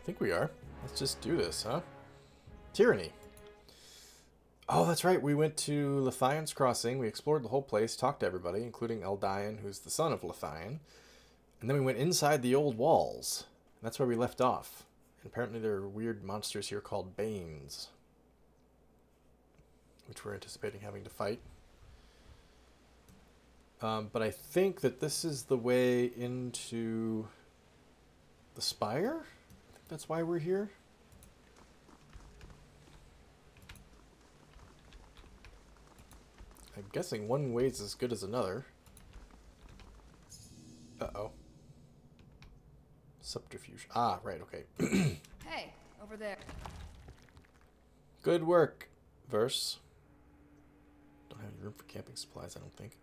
think we are. Let's just do this, huh? Tyranny. Oh, that's right. We went to Lithian's Crossing. We explored the whole place, talked to everybody, including Eldian, who's the son of Lithian. And then we went inside the old walls. And that's where we left off. And apparently there are weird monsters here called Banes, which we're anticipating having to fight. But I think that this is the way into the Spire? I think that's why we're here. I'm guessing one way's as good as another. Uh-oh. Subterfuge. Ah, right, okay. Hey, over there. Good work, Verse. Don't have any room for camping supplies, I don't think.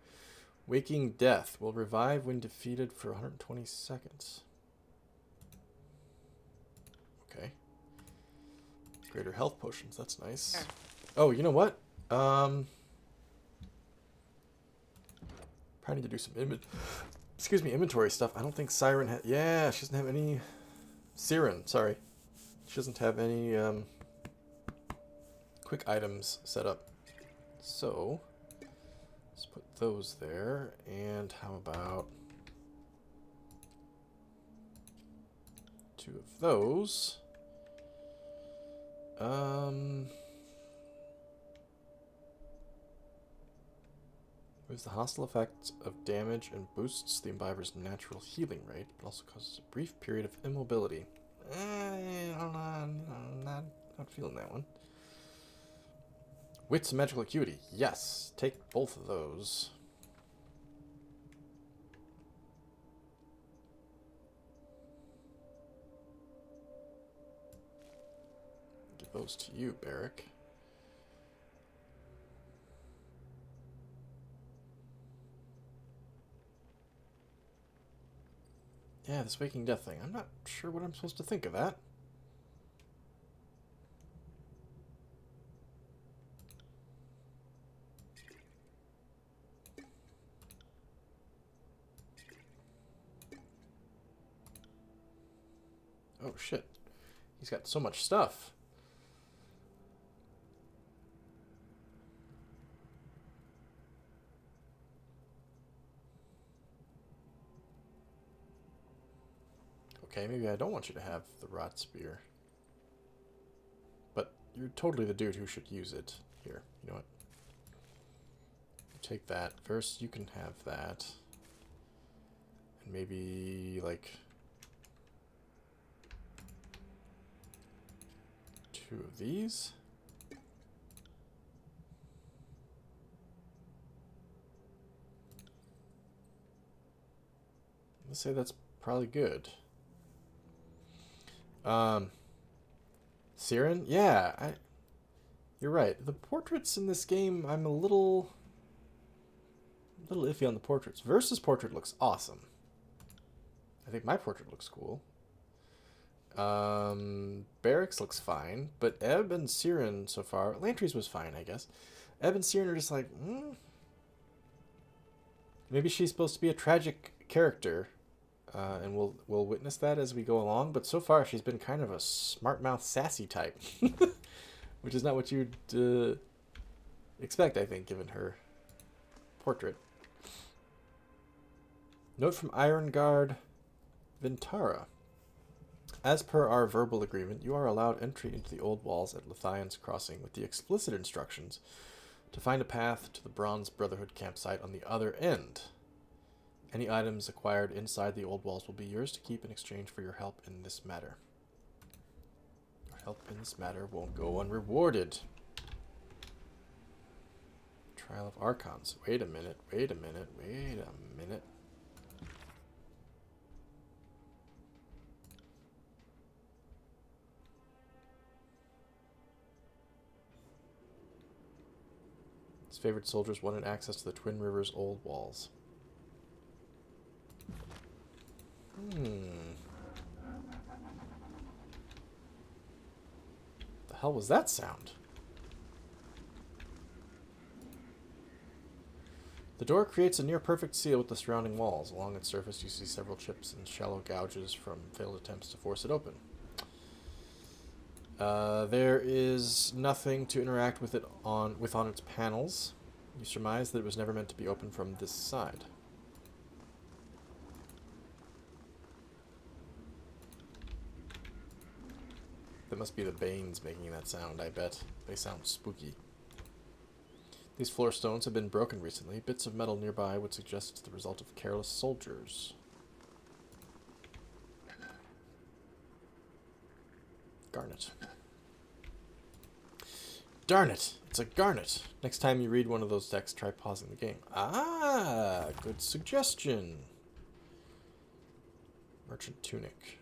Waking Death will revive when defeated for 120 seconds. Okay. Greater health potions, that's nice. Oh, you know what? Probably need to do some inventory stuff. I don't think Siren has... Yeah, she doesn't have any... Siren, sorry. She doesn't have any quick items set up. So, let's put those there. And how about 2 of those? Moves the hostile effects of damage and boosts the imbiber's natural healing rate, but also causes a brief period of immobility. I'm not feeling that one. Wits and magical acuity. Yes, take both of those. Give those to you, Barrick. Yeah, this Waking Death thing. I'm not sure what I'm supposed to think of that. Oh, shit. He's got so much stuff. Okay, maybe I don't want you to have the Rot Spear. But you're totally the dude who should use it. Here, you know what? Take that. First, you can have that. And maybe, like... 2 of these. Let's say that's probably good. Siren? Yeah, you're right. The portraits in this game, I'm a little iffy on the portraits. Versus portrait looks awesome. I think my portrait looks cool. Barracks looks fine, but Ebb and Siren so far... Lantry's was fine, I guess. Ebb and Siren are just like, Maybe she's supposed to be a tragic character, and we'll witness that as we go along, but so far she's been kind of a smart-mouth, sassy type. Which is not what you'd expect, I think, given her portrait. Note from Iron Guard Vintara. As per our verbal agreement, you are allowed entry into the old walls at Lithian's Crossing with the explicit instructions to find a path to the Bronze Brotherhood campsite on the other end. Any items acquired inside the old walls will be yours to keep in exchange for your help in this matter. Your help in this matter won't go unrewarded. Trial of Archons. Wait a minute. His favorite soldiers wanted access to the Twin Rivers old walls. The hell was that sound? The door creates a near-perfect seal with the surrounding walls. Along its surface you see several chips and shallow gouges from failed attempts to force it open. There is nothing to interact with it on its panels. You surmise that it was never meant to be opened from this side. That must be the Banes making that sound, I bet. They sound spooky. These floor stones have been broken recently. Bits of metal nearby would suggest it's the result of careless soldiers. Garnet. Darn it! It's a garnet! Next time you read one of those decks, try pausing the game. Ah! Good suggestion! Merchant Tunic.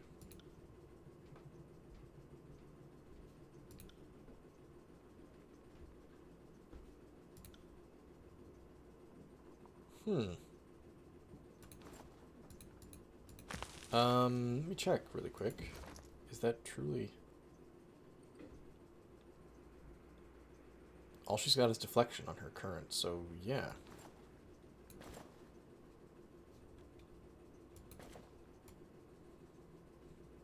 Let me check really quick. Is that truly... All she's got is deflection on her current, so yeah.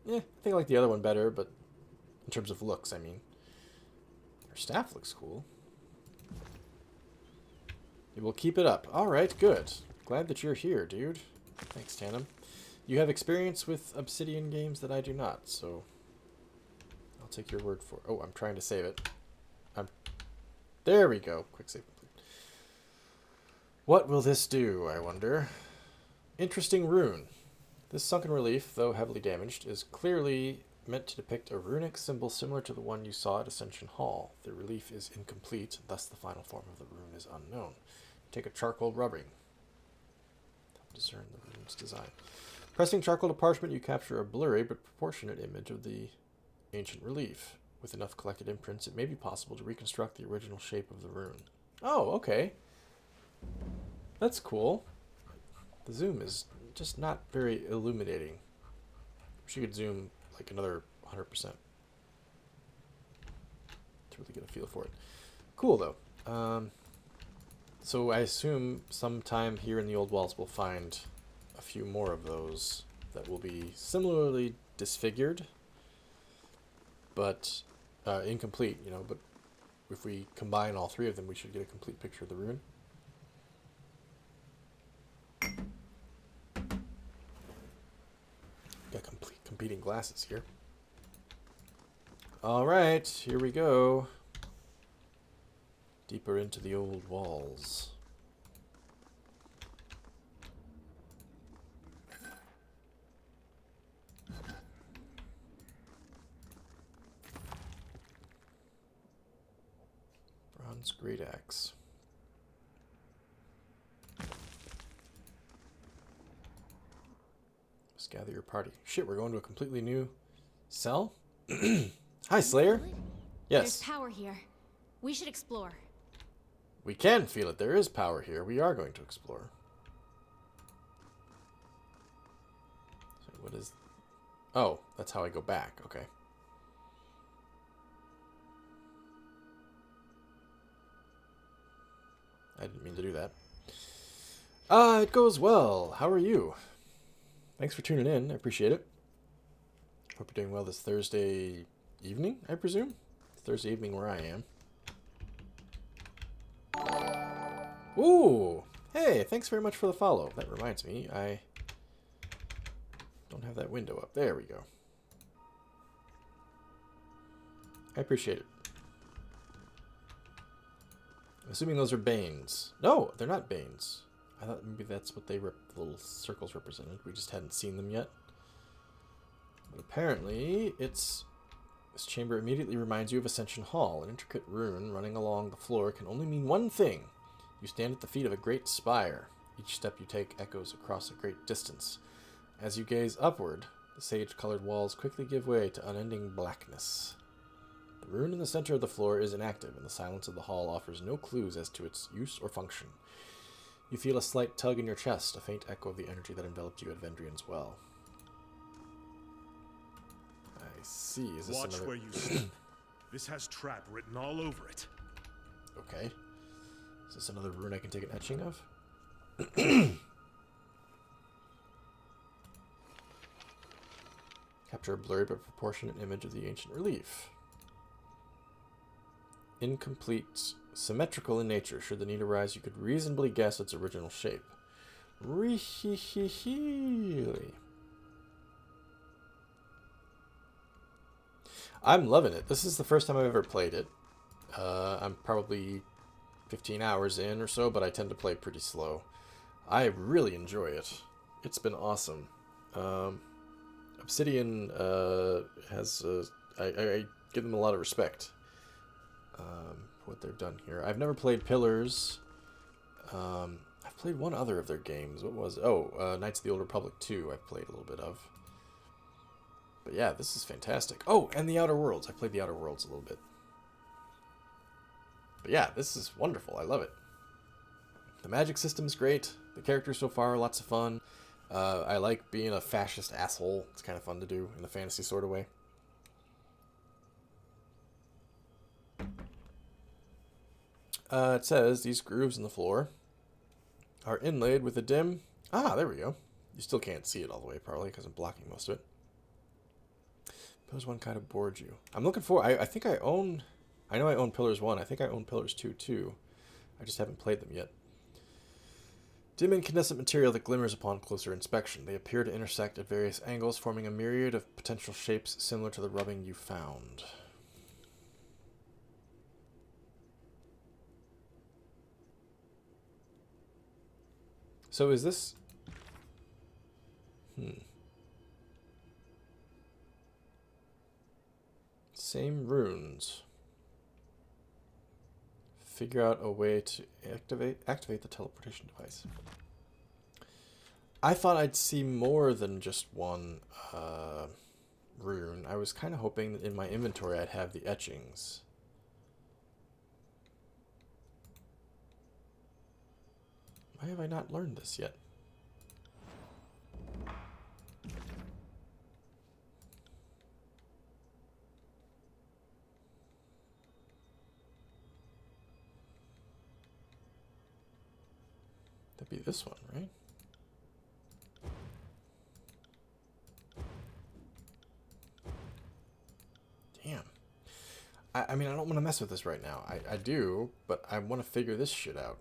Yeah, I think I like the other one better, but in terms of looks, I mean. Her staff looks cool. You will keep it up. Alright, good. Glad that you're here, dude. Thanks, Tandem. You have experience with Obsidian games that I do not, so I'll take your word for it. Oh, I'm trying to save it. There we go. Quick save complete. What will this do, I wonder? Interesting rune. This Sunken Relief, though heavily damaged, is clearly meant to depict a runic symbol similar to the one you saw at Ascension Hall. The relief is incomplete, thus the final form of the rune is unknown. Take a charcoal rubbing. Discern the rune's design. Pressing charcoal to parchment, you capture a blurry but proportionate image of the ancient relief. With enough collected imprints, it may be possible to reconstruct the original shape of the rune. Oh, okay. That's cool. The zoom is just not very illuminating. She could zoom like another 100% to really get a feel for it. Cool, though. So I assume sometime here in the old walls we'll find a few more of those that will be similarly disfigured, but incomplete, you know, but if we combine all three of them, we should get a complete picture of the rune. Got complete competing glasses here. Alright, here we go. Deeper into the old walls. Bronze Great Axe. Let's gather your party. Shit, we're going to a completely new cell? Hi, Slayer. Yes. There's power here. We should explore. We can feel it. There is power here. We are going to explore. So what is... Oh, that's how I go back. Okay. I didn't mean to do that. It goes well. How are you? Thanks for tuning in. I appreciate it. Hope you're doing well this Thursday evening, I presume? Thursday evening where I am. Ooh! Hey, thanks very much for the follow. That reminds me, I don't have that window up. There we go. I appreciate it. I'm assuming those are Banes. No, they're not Banes. I thought maybe that's what the little circles represented. We just hadn't seen them yet. But apparently, this chamber immediately reminds you of Ascension Hall. An intricate rune running along the floor can only mean one thing. You stand at the feet of a great spire. Each step you take echoes across a great distance. As you gaze upward, the sage-colored walls quickly give way to unending blackness. The rune in the center of the floor is inactive, and the silence of the hall offers no clues as to its use or function. You feel a slight tug in your chest, a faint echo of the energy that enveloped you at Vendrian's Well. I see. Is this Watch another... where you step. This has trap written all over it. Okay. Is this another rune I can take an etching of? Capture a blurry but proportionate image of the ancient relief. incomplete, symmetrical in nature. Should the need arise, you could reasonably guess its original shape. Really? I'm loving it. This is the first time I've ever played it. I'm probably 15 hours in or so, but I tend to play pretty slow. I really enjoy it. It's been awesome. Obsidian has... I give them a lot of respect for what they've done here. I've never played Pillars. I've played one other of their games. What was it? Oh, Knights of the Old Republic 2 I've played a little bit of. But yeah, this is fantastic. Oh, and the Outer Worlds. I played the Outer Worlds a little bit. But yeah, this is wonderful. I love it. The magic system's great. The characters so far are lots of fun. I like being a fascist asshole. It's kind of fun to do in the fantasy sort of way. It says these grooves in the floor are inlaid with a dim... Ah, there we go. You still can't see it all the way, probably, because I'm blocking most of it. Pillars 1 kind of bored you. I'm looking for... I think I own... I know I own Pillars 1. I think I own Pillars 2, too. I just haven't played them yet. Dim incandescent material that glimmers upon closer inspection. They appear to intersect at various angles, forming a myriad of potential shapes similar to the rubbing you found. So is this... Same runes. Figure out a way to activate the teleportation device. I thought I'd see more than just one rune. I was kind of hoping that in my inventory I'd have the etchings. Why have I not learned this yet? That'd be this one, right? Damn. I mean, I don't want to mess with this right now. I do, but I want to figure this shit out.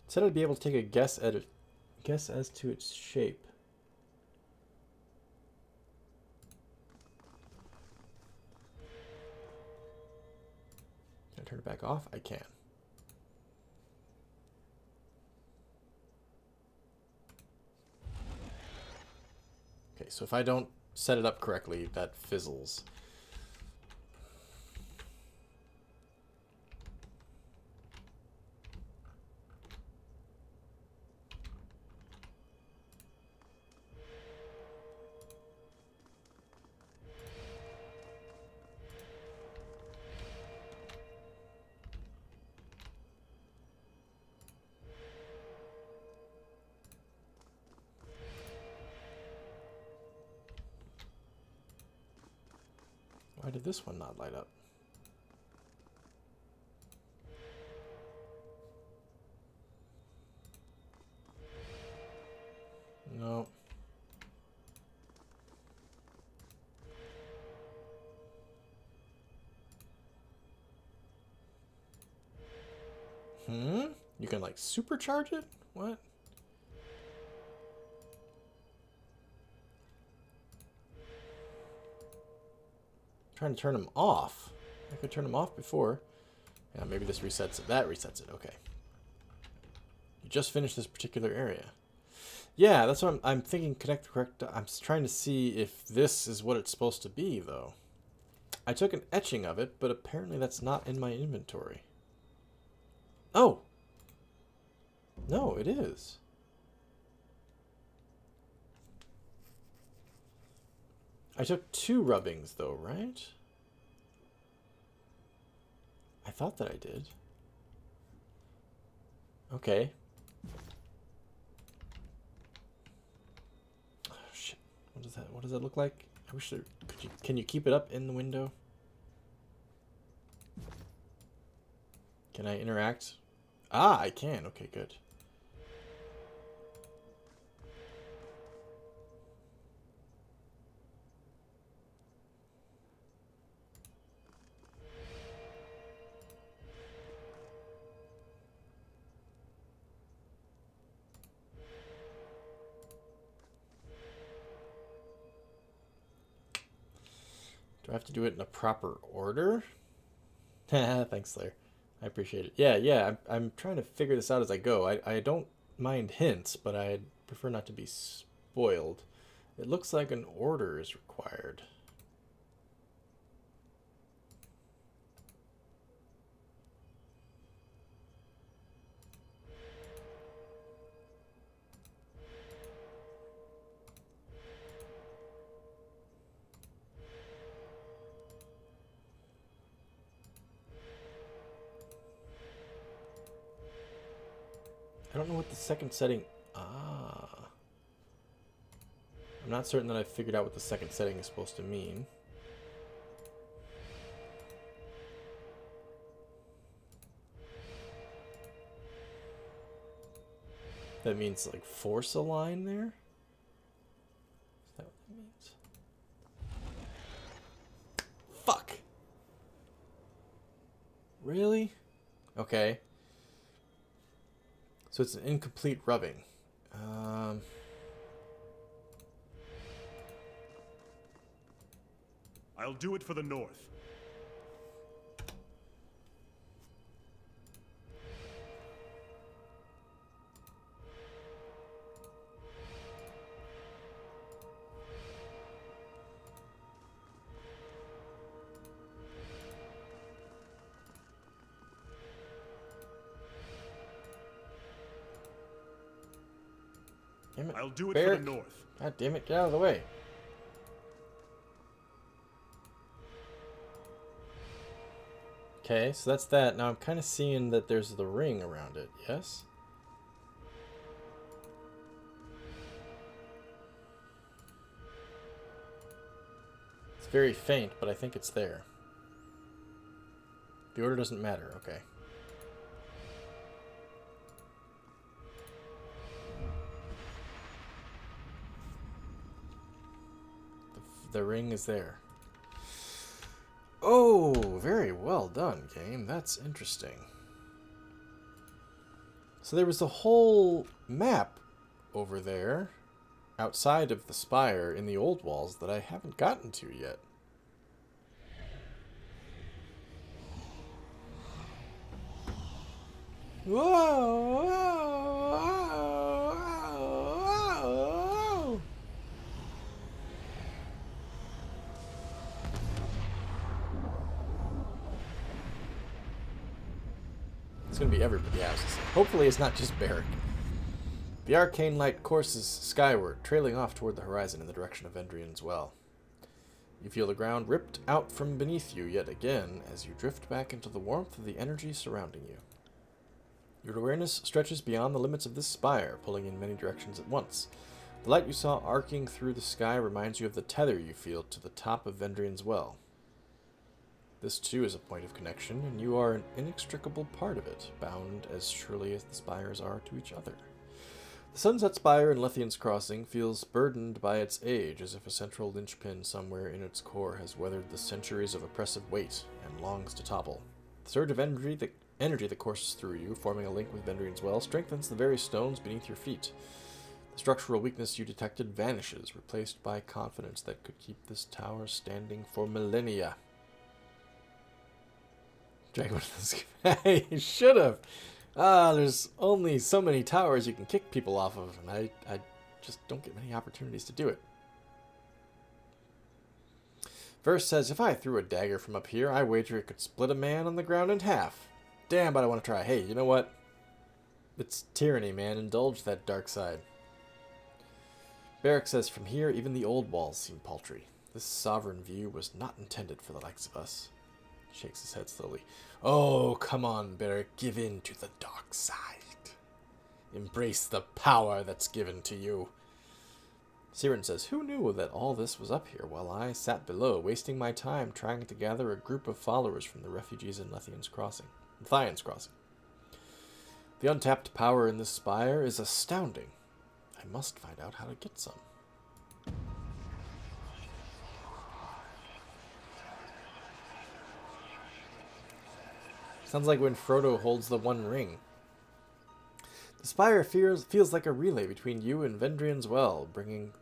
It said I'd be able to take a guess as to its shape. Can I turn it back off? I can. Okay, so if I don't set it up correctly, that fizzles. Why did this one not light up? No. You can like supercharge it? What? Trying to turn them off. I could turn them off before. Yeah, maybe this resets it. That resets it. Okay. You just finished this particular area. Yeah, that's what I'm thinking. Connect correct. I'm trying to see if this is what it's supposed to be, though. I took an etching of it, but apparently that's not in my inventory. Oh! No, it is. I took 2 rubbings, though, right? I thought that I did. Okay. Oh, shit. What does that look like? I wish there... Can you keep it up in the window? Can I interact? Ah, I can. Okay, good. I have to do it in a proper order? Thanks, Slayer. I appreciate it. Yeah, I'm trying to figure this out as I go. I don't mind hints, but I'd prefer not to be spoiled. It looks like an order is required. I don't know what the second setting... Ah. I'm not certain that I've figured out what the second setting is supposed to mean. That means, like, force align there? Is that what that means? Fuck! Really? Okay. So it's an incomplete rubbing. I'll do it for the north. Damn it. I'll do it Barrick. for the north. God damn it, get out of the way. Okay, so that's that. Now I'm kind of seeing that there's the ring around it, yes? It's very faint, but I think it's there. The order doesn't matter, okay. The ring is there. Oh, very well done, game. That's interesting. So there was a whole map over there, outside of the Spire, in the old walls, that I haven't gotten to yet. Whoa! Whoa! Whoa! Whoa! It's going to be everybody, yeah, hopefully it's not just Barrick. The Arcane Light courses skyward, trailing off toward the horizon in the direction of Vendrian's Well. You feel the ground ripped out from beneath you yet again as you drift back into the warmth of the energy surrounding you. Your awareness stretches beyond the limits of this spire, pulling in many directions at once. The light you saw arcing through the sky reminds you of the tether you feel to the top of Vendrian's Well. This too is a point of connection, and you are an inextricable part of it, bound as surely as the spires are to each other. The Sunset Spire in Lethian's Crossing feels burdened by its age, as if a central linchpin somewhere in its core has weathered the centuries of oppressive weight and longs to topple. The surge of energy that courses through you, forming a link with Vendrian's Well, strengthens the very stones beneath your feet. The structural weakness you detected vanishes, replaced by confidence that could keep this tower standing for millennia. Dragon with the Hey, you should have. There's only so many towers you can kick people off of, and I just don't get many opportunities to do it. Verse says, if I threw a dagger from up here, I wager it could split a man on the ground in half. Damn, but I want to try. Hey, you know what? It's tyranny, man. Indulge that dark side. Barrick says, from here, even the old walls seem paltry. This sovereign view was not intended for the likes of us. Shakes his head slowly. Oh, come on, Barrick. Give in to the dark side. Embrace the power that's given to you. Siren says, who knew that all this was up here while I sat below, wasting my time trying to gather a group of followers from the refugees in Lethian's Crossing. The untapped power in this spire is astounding. I must find out how to get some. Sounds like when Frodo holds the One Ring. The spire feels like a relay between you and Vendrian's Well,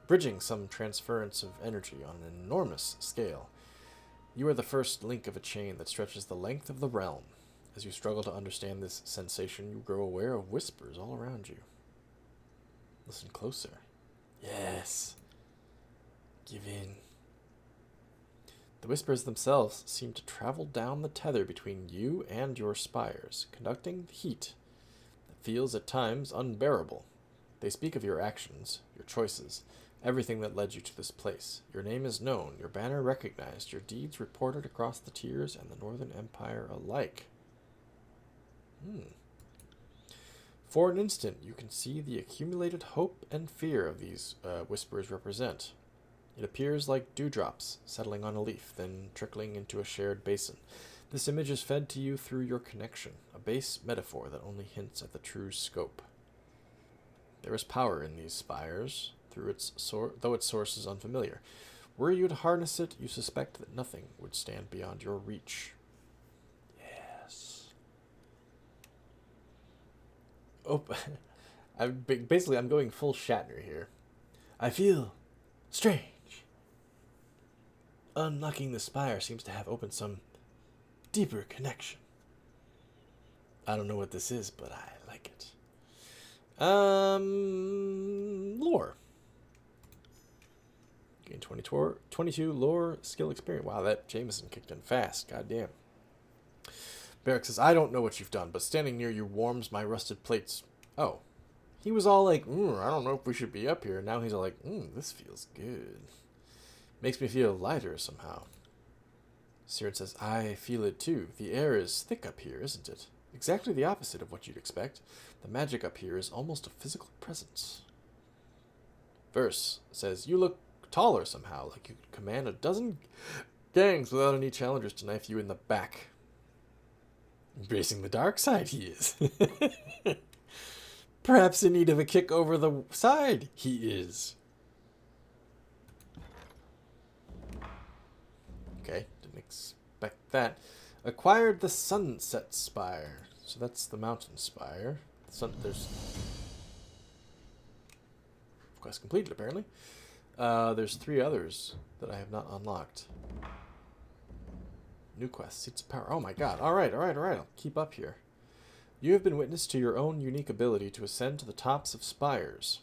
bridging some transference of energy on an enormous scale. You are the first link of a chain that stretches the length of the realm. As you struggle to understand this sensation, you grow aware of whispers all around you. Listen closer. Yes. Give in. The whispers themselves seem to travel down the tether between you and your spires, conducting the heat that feels at times unbearable. They speak of your actions, your choices, everything that led you to this place. Your name is known, your banner recognized, your deeds reported across the tiers and the Northern Empire alike. For an instant, you can see the accumulated hope and fear of these whispers represent. It appears like dewdrops settling on a leaf, then trickling into a shared basin. This image is fed to you through your connection, a base metaphor that only hints at the true scope. There is power in these spires, though its source is unfamiliar. Were you to harness it, you suspect that nothing would stand beyond your reach. Yes. Oh, I'm going full Shatner here. I feel strange. Unlocking the spire seems to have opened some deeper connection. I don't know what this is, but I like it. Lore. Gain 22 lore skill experience. Wow, that Jameson kicked in fast. Goddamn. Barrick says, I don't know what you've done, but standing near you warms my rusted plates. Oh. He was all like, I don't know if we should be up here. Now he's all like, this feels good. Makes me feel lighter somehow. Siren says, I feel it too. The air is thick up here, isn't it? Exactly the opposite of what you'd expect. The magic up here is almost a physical presence. Verse says, you look taller somehow, like you could command a dozen gangs without any challengers to knife you in the back. Embracing the dark side, he is. Perhaps in need of a kick over the side, he is. Okay, didn't expect that. Acquired the Sunset Spire. So that's the Mountain Spire. There's quest completed, apparently. There's 3 others that I have not unlocked. New quest, Seats of Power. Oh my god. Alright. I'll keep up here. You have been witness to your own unique ability to ascend to the tops of spires.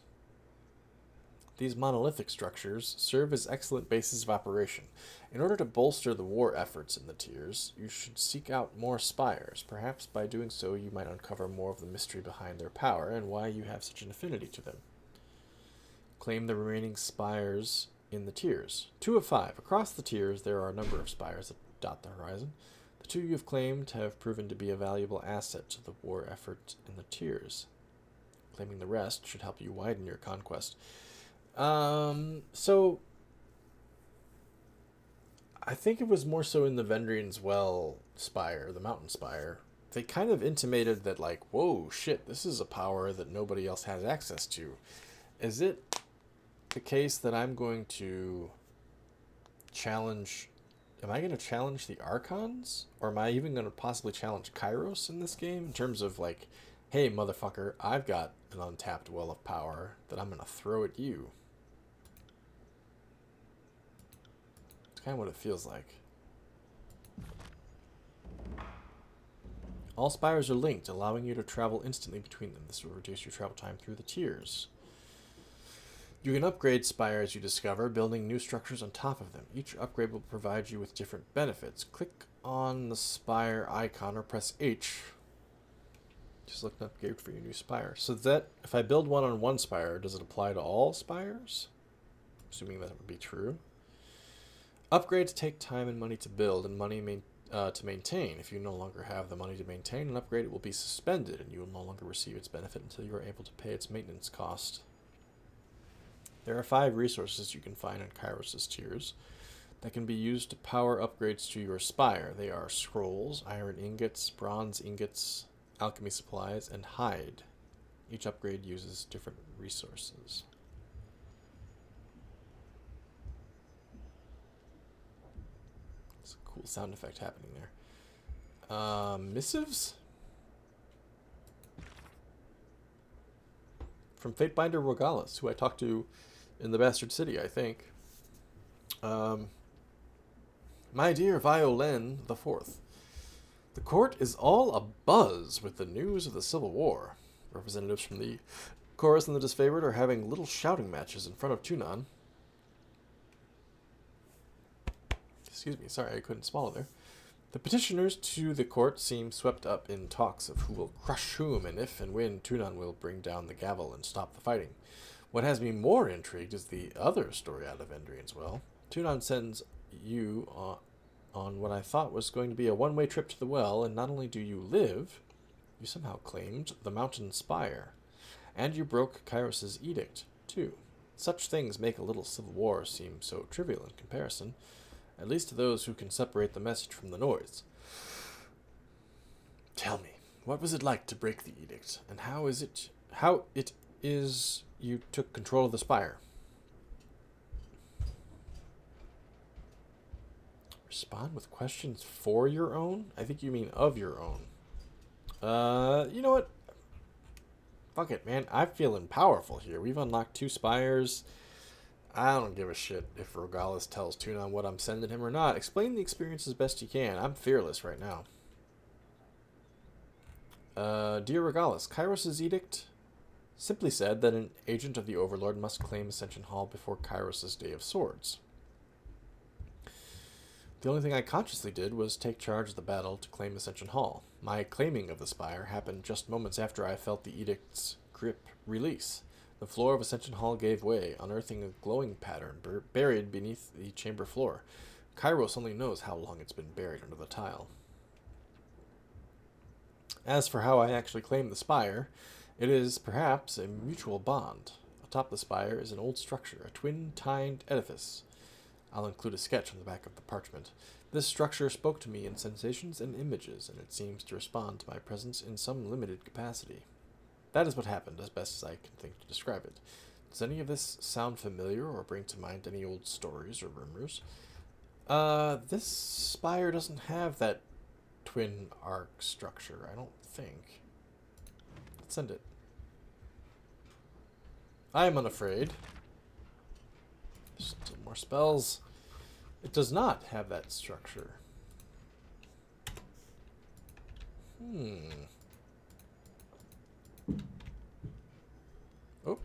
These monolithic structures serve as excellent bases of operation. In order to bolster the war efforts in the tiers, you should seek out more spires. Perhaps by doing so you might uncover more of the mystery behind their power and why you have such an affinity to them. Claim the remaining spires in the tiers. 2 of 5. Across the tiers there are a number of spires that dot the horizon. The 2 you've claimed have proven to be a valuable asset to the war effort in the tiers. Claiming the rest should help you widen your conquest. So I think it was more so in the Vendrian's Well Spire, the Mountain Spire. They kind of intimated that, like, whoa, shit, this is a power that nobody else has access to. Is it the case that I'm going to challenge... Am I going to challenge the Archons? Or am I even going to possibly challenge Kairos in this game? In terms of, like, hey, motherfucker, I've got an untapped well of power that I'm going to throw at you. It's kind of what it feels like. All spires are linked, allowing you to travel instantly between them. This will reduce your travel time through the tiers. You can upgrade spires you discover, building new structures on top of them. Each upgrade will provide you with different benefits. Click on the spire icon or press H. Just look up upgrade for your new spire. So that, if I build one on one spire, does it apply to all spires? Assuming that would be true. Upgrades take time and money to build and money to maintain. If you no longer have the money to maintain an upgrade, it will be suspended and you will no longer receive its benefit until you are able to pay its maintenance cost. There are 5 resources you can find in Kairos' tiers that can be used to power upgrades to your spire. They are scrolls, iron ingots, bronze ingots, alchemy supplies, and hide. Each upgrade uses different resources. It's a cool sound effect happening there. Missives? From Fatebinder Rogalis, who I talked to in the Bastard City, I think. My dear Violin the Fourth, the court is all abuzz with the news of the Civil War. Representatives from the chorus and the disfavored are having little shouting matches in front of Tunon. Excuse me, sorry, I couldn't swallow there. The petitioners to the court seem swept up in talks of who will crush whom and if and when Tunon will bring down the gavel and stop the fighting. What has me more intrigued is the other story out of Endrian's Well. Tunon sends you on what I thought was going to be a one-way trip to the well, and not only do you live, you somehow claimed the mountain Spire. And you broke Kairos' edict, too. Such things make a little civil war seem so trivial in comparison, at least to those who can separate the message from the noise. Tell me, what was it like to break the edict, and how it is you took control of the Spire? Respond with questions for your own? I think you mean of your own. You know what? Fuck it, man. I'm feeling powerful here. We've unlocked 2 Spires. I don't give a shit if Rogalis tells Tunon what I'm sending him or not. Explain the experience as best you can. I'm fearless right now. Dear Rogalis, Kairos' edict simply said that an agent of the Overlord must claim Ascension Hall before Kairos' Day of Swords. The only thing I consciously did was take charge of the battle to claim Ascension Hall. My claiming of the Spire happened just moments after I felt the edict's grip release. The floor of Ascension Hall gave way, unearthing a glowing pattern buried beneath the chamber floor. Kairos only knows how long it's been buried under the tile. As for how I actually claimed the Spire, it is perhaps a mutual bond. Atop the Spire is an old structure, a twin-tined edifice. I'll include a sketch on the back of the parchment. This structure spoke to me in sensations and images, and it seems to respond to my presence in some limited capacity. That is what happened, as best as I can think to describe it. Does any of this sound familiar or bring to mind any old stories or rumors? This Spire doesn't have that twin arc structure, I don't think. Let's send it. I am unafraid. Still more spells. It does not have that structure. Oh,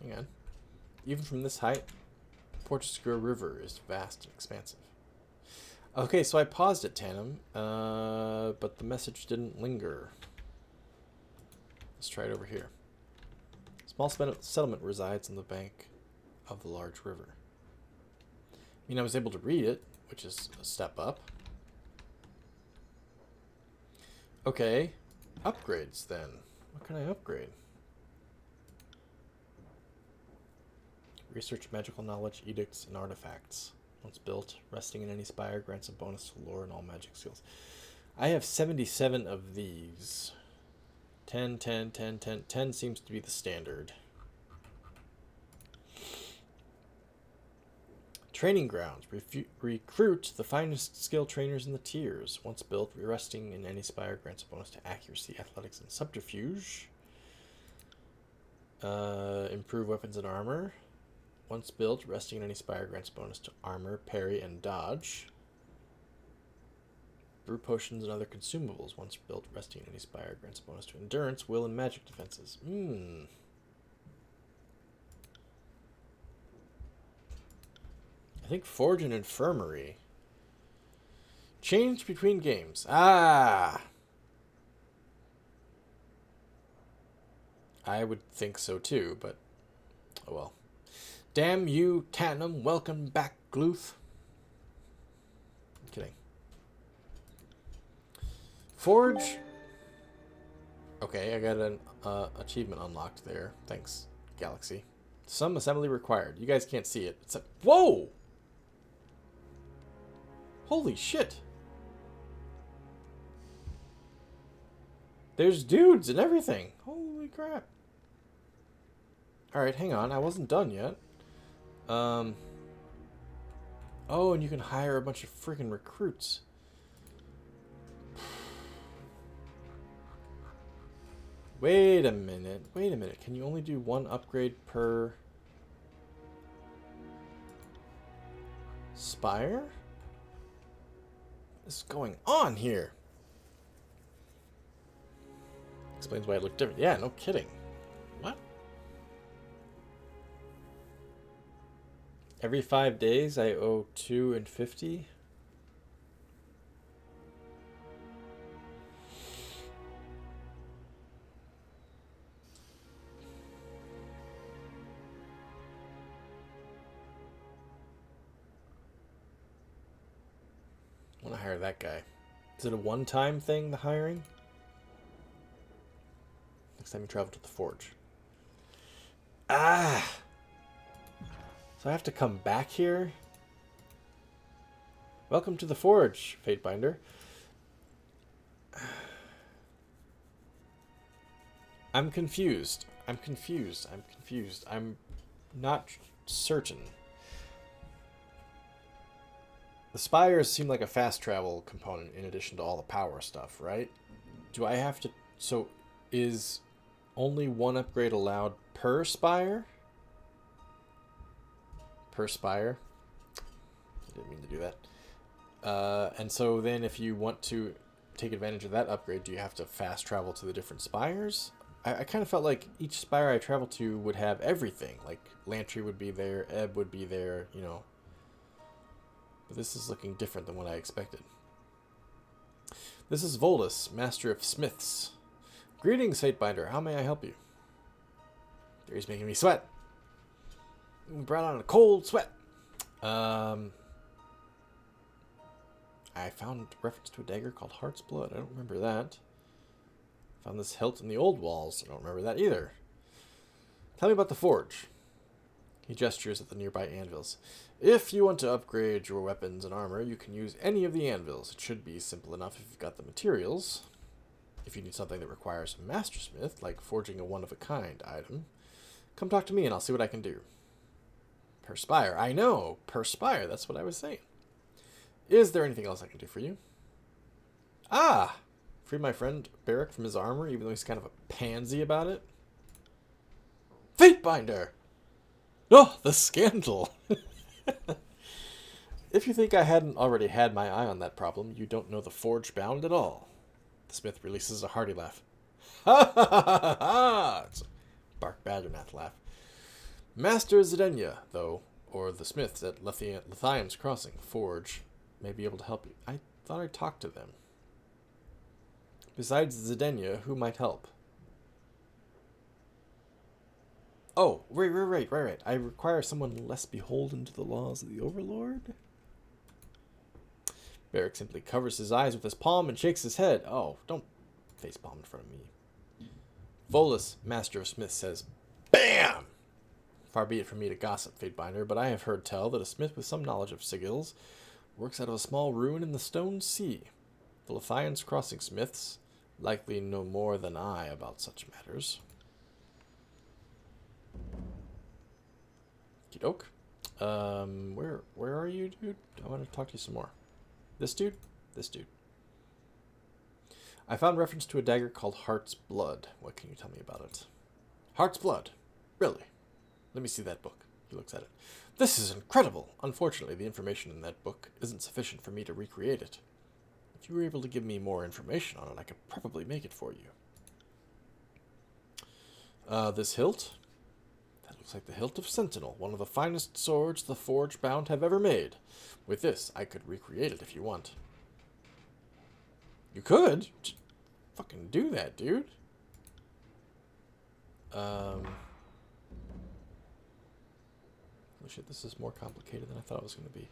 hang on. Even from this height, Portiscuro River is vast and expansive. Okay, so I paused at Tannum, but the message didn't linger. Let's try it over here. Small settlement resides on the bank of the large river. I mean, I was able to read it, which is a step up. Okay, upgrades then. What can I upgrade? Research magical knowledge, edicts, and artifacts. Once built, resting in any spire grants a bonus to lore and all magic skills. I have 77 of these. 10, 10, 10, 10. 10 seems to be the standard. Training grounds. Recruit the finest skill trainers in the tiers. Once built, resting in any spire grants a bonus to accuracy, athletics, and subterfuge. Improve weapons and armor. Once built, resting in any spire grants a bonus to armor, parry, and dodge. Brew potions and other consumables. Once built, resting in any spire grants a bonus to endurance, will, and magic defenses. I think Forge and Infirmary. Change between games. Ah! I would think so too, but oh well. Damn you, Tannum. Welcome back, Gluth. I'm kidding. Forge. Okay, I got an achievement unlocked there. Thanks, Galaxy. Some assembly required. You guys can't see it. It's a... Whoa! Holy shit. There's dudes and everything. Holy crap. Alright, hang on. I wasn't done yet. Oh, and you can hire a bunch of freaking recruits. Wait a minute. Wait a minute. Can you only do one upgrade per Spire? is going on here? Explains why it looked different. Yeah, no kidding. What? Every 5 days I owe 2 and 50? I want to hire that guy. Is it a one-time thing, the hiring? Next time you travel to the forge. Ah! So I have to come back here? Welcome to the forge, Fatebinder. I'm confused. I'm not certain. The spires seem like a fast travel component in addition to all the power stuff, right? Do I have to... So, is only one upgrade allowed per spire? Per spire? I didn't mean to do that. And so then if you want to take advantage of that upgrade, do you have to fast travel to the different spires? I kind of felt like each spire I traveled to would have everything. Like, Lantry would be there, Ebb would be there, you know... But this is looking different than what I expected. This is Volus, Master of Smiths. Greetings, Fatebinder. How may I help you? He's making me sweat. We brought on a cold sweat. I found reference to a dagger called Heart's Blood. I don't remember that. Found this hilt in the old walls. I don't remember that either. Tell me about the forge. He gestures at the nearby anvils. If you want to upgrade your weapons and armor, you can use any of the anvils. It should be simple enough if you've got the materials. If you need something that requires a mastersmith, like forging a one-of-a-kind item, come talk to me and I'll see what I can do. Per spire. I know! Per spire, that's what I was saying. Is there anything else I can do for you? Ah! Free my friend Barrick from his armor, even though he's kind of a pansy about it. Fatebinder! Oh, the scandal! If you think I hadn't already had my eye on that problem, you don't know the Forge Bound at all. The smith releases a hearty laugh. Ha ha ha ha ha! It's a Bark Badgernath laugh. Master Zedenya, though, or the smiths at Lithian's Crossing Forge, may be able to help you. I thought I talked to them. Besides Zedenya, who might help? Oh, right. I require someone less beholden to the laws of the Overlord? Barrick simply covers his eyes with his palm and shakes his head. Oh, don't facepalm in front of me. Volus, Master of Smiths, says, BAM! Far be it from me to gossip, Fatebinder, but I have heard tell that a smith with some knowledge of sigils works out of a small ruin in the Stone Sea. The Lithian's Crossing smiths likely know more than I about such matters. Okey-doke. Where are you, dude? I want to talk to you some more. This dude? This dude. I found reference to a dagger called Heart's Blood. What can you tell me about it? Heart's Blood? Really? Let me see that book. He looks at it. This is incredible! Unfortunately, the information in that book isn't sufficient for me to recreate it. If you were able to give me more information on it, I could probably make it for you. This hilt? That looks like the hilt of Sentinel, one of the finest swords the Forge Bound have ever made. With this, I could recreate it if you want. You could? Just fucking do that, dude. Oh shit, this is more complicated than I thought it was going to be.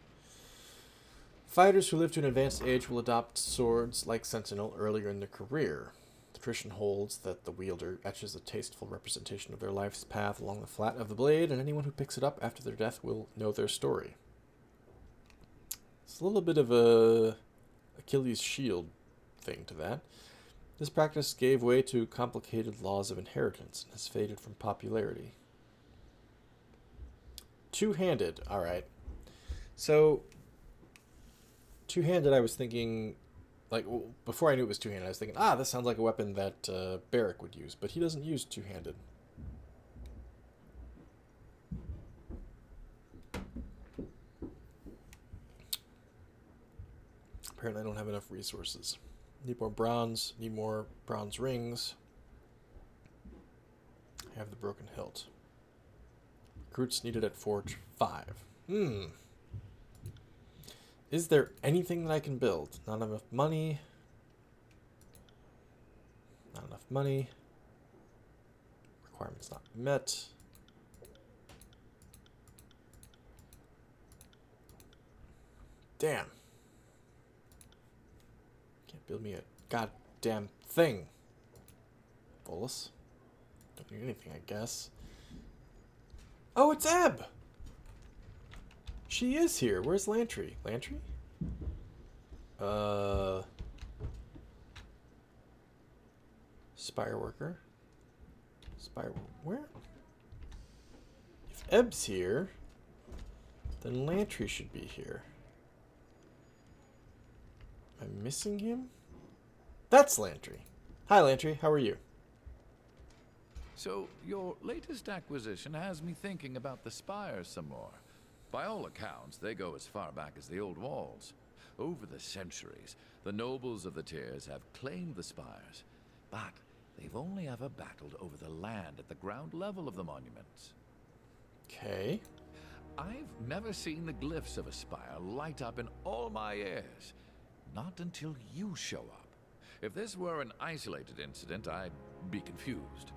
Fighters who live to an advanced age will adopt swords like Sentinel earlier in their career. The tradition holds that the wielder etches a tasteful representation of their life's path along the flat of the blade, and anyone who picks it up after their death will know their story. It's a little bit of a Achilles' shield thing to that. This practice gave way to complicated laws of inheritance and has faded from popularity. Two-handed, alright. So, two-handed I was thinking, like, before I knew it was two-handed, I was thinking, this sounds like a weapon that Barrick would use, but he doesn't use two-handed. Apparently I don't have enough resources. Need more bronze. Need more bronze rings. I have the broken hilt. Recruits needed at Forge 5. Is there anything that I can build? Not enough money. Not enough money. Requirements not met. Damn. Can't build me a goddamn thing. Bolus. Don't need anything, I guess. Oh, it's Ebb! She is here. Where's Lantry? Lantry? Spire worker. Spire where? If Ebb's here, then Lantry should be here. Am I missing him? That's Lantry. Hi, Lantry. How are you? So, your latest acquisition has me thinking about the Spire some more. By all accounts, they go as far back as the old walls. Over the centuries, the nobles of the tiers have claimed the spires, but they've only ever battled over the land at the ground level of the monuments. Okay. I've never seen the glyphs of a spire light up in all my years. Not until you show up. If this were an isolated incident, I'd be confused.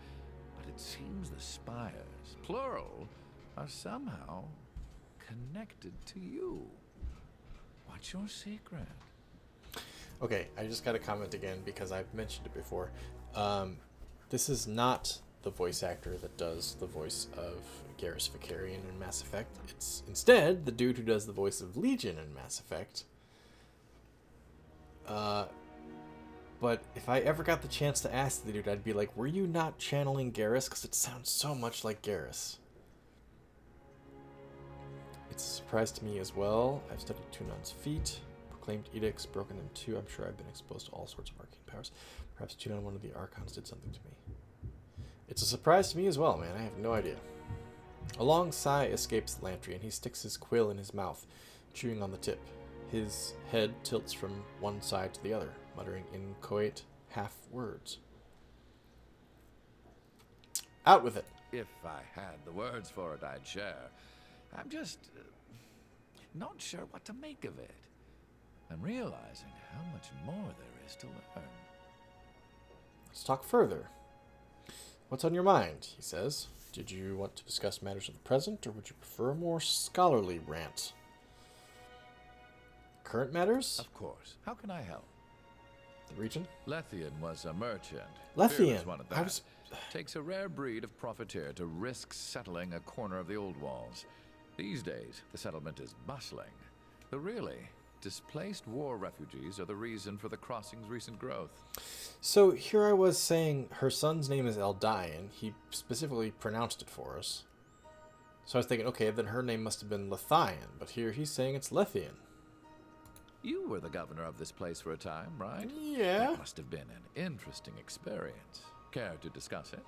But it seems the spires, plural, are somehow connected to you. What's your secret? Okay, I just got to comment again because I've mentioned it before. This is not the voice actor that does the voice of Garrus Vakarian in Mass Effect. It's instead the dude who does the voice of Legion in Mass Effect. But if I ever got the chance to ask the dude, I'd be like, were you not channeling Garrus? Because it sounds so much like Garrus. It's a surprise to me as well. I've studied Tunon's feat, proclaimed edicts, broken in two. I'm sure I've been exposed to all sorts of arcane powers. Perhaps Tunon, one of the Archons, did something to me. It's a surprise to me as well, man. I have no idea. A long sigh escapes Lantry, and he sticks his quill in his mouth, chewing on the tip. His head tilts from one side to the other, muttering inchoate half-words. Out with it. If I had the words for it, I'd share. I'm just not sure what to make of it. I'm realizing how much more there is to learn. Let's talk further. What's on your mind, he says. Did you want to discuss matters of the present, or would you prefer a more scholarly rant? Current matters? Of course. How can I help? The region? Lethian was a merchant. Lethian? One at that. Takes a rare breed of profiteer to risk settling a corner of the old walls. These days, the settlement is bustling. The really displaced war refugees are the reason for the crossing's recent growth. So here I was saying her son's name is Eldian. He specifically pronounced it for us. So I was thinking, okay, then her name must have been Lethian, but here he's saying it's Lethian. You were the governor of this place for a time, right? Yeah. That must have been an interesting experience. Care to discuss it?